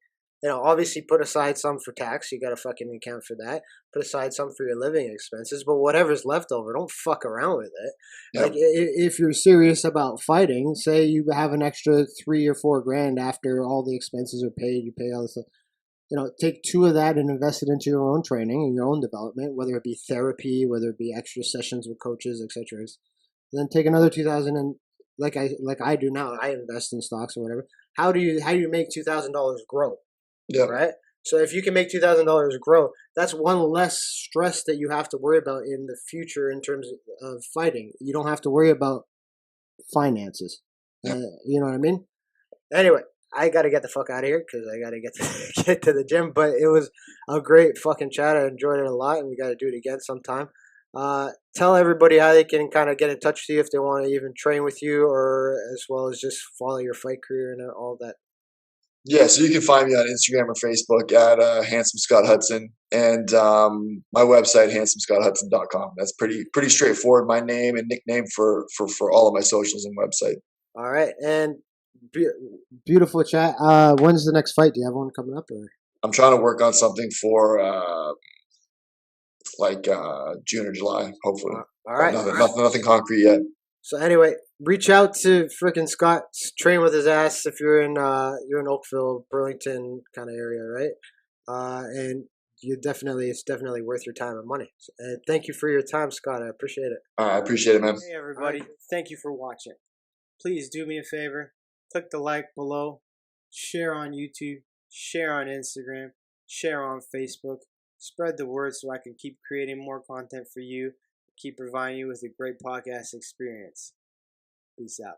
Speaker 1: you know, obviously put aside some for tax. You got to fucking account for that. Put aside some for your living expenses, but whatever's left over, don't fuck around with it.
Speaker 2: Yeah.
Speaker 1: Like if you're serious about fighting, say you have an extra 3 or 4 grand after all the expenses are paid, you pay all the stuff. You know, take 2 of that and invest it into your own training and your own development, whether it be therapy, whether it be extra sessions with coaches, etc. Then take another 2,000 and like I do now, I invest in stocks or whatever. How do you make $2,000 grow,
Speaker 2: Yeah.
Speaker 1: right? So if you can make $2,000 grow, that's one less stress that you have to worry about in the future in terms of fighting. You don't have to worry about finances.
Speaker 2: Yeah.
Speaker 1: You know what I mean? Anyway, I got to get the fuck out of here because I got to get to the gym. But it was a great fucking chat. I enjoyed it a lot, and we got to do it again sometime. Tell everybody how they can kind of get in touch with you if they want to even train with you, or as well as just follow your fight career and all that.
Speaker 2: Yeah, so you can find me on Instagram or Facebook at Handsome Scott Hudson, and my website handsomescotthudson.com. That's pretty straightforward. My name and nickname for all of my socials and website.
Speaker 1: All right, and beautiful chat. When's the next fight? Do you have one coming up? Or?
Speaker 2: I'm trying to work on something for June or July, hopefully.
Speaker 1: All right,
Speaker 2: Nothing concrete yet.
Speaker 1: So anyway, reach out to freaking Scott. Train with his ass if you're in Oakville, Burlington kind of area, right? And it's definitely worth your time and money. And thank you for your time, Scott. I appreciate it.
Speaker 2: I appreciate it, man.
Speaker 3: Hey everybody, thank you for watching. Please do me a favor, click the like below, share on YouTube, share on Instagram, share on Facebook, spread the word so I can keep creating more content for you, keep providing you with a great podcast experience. Peace out.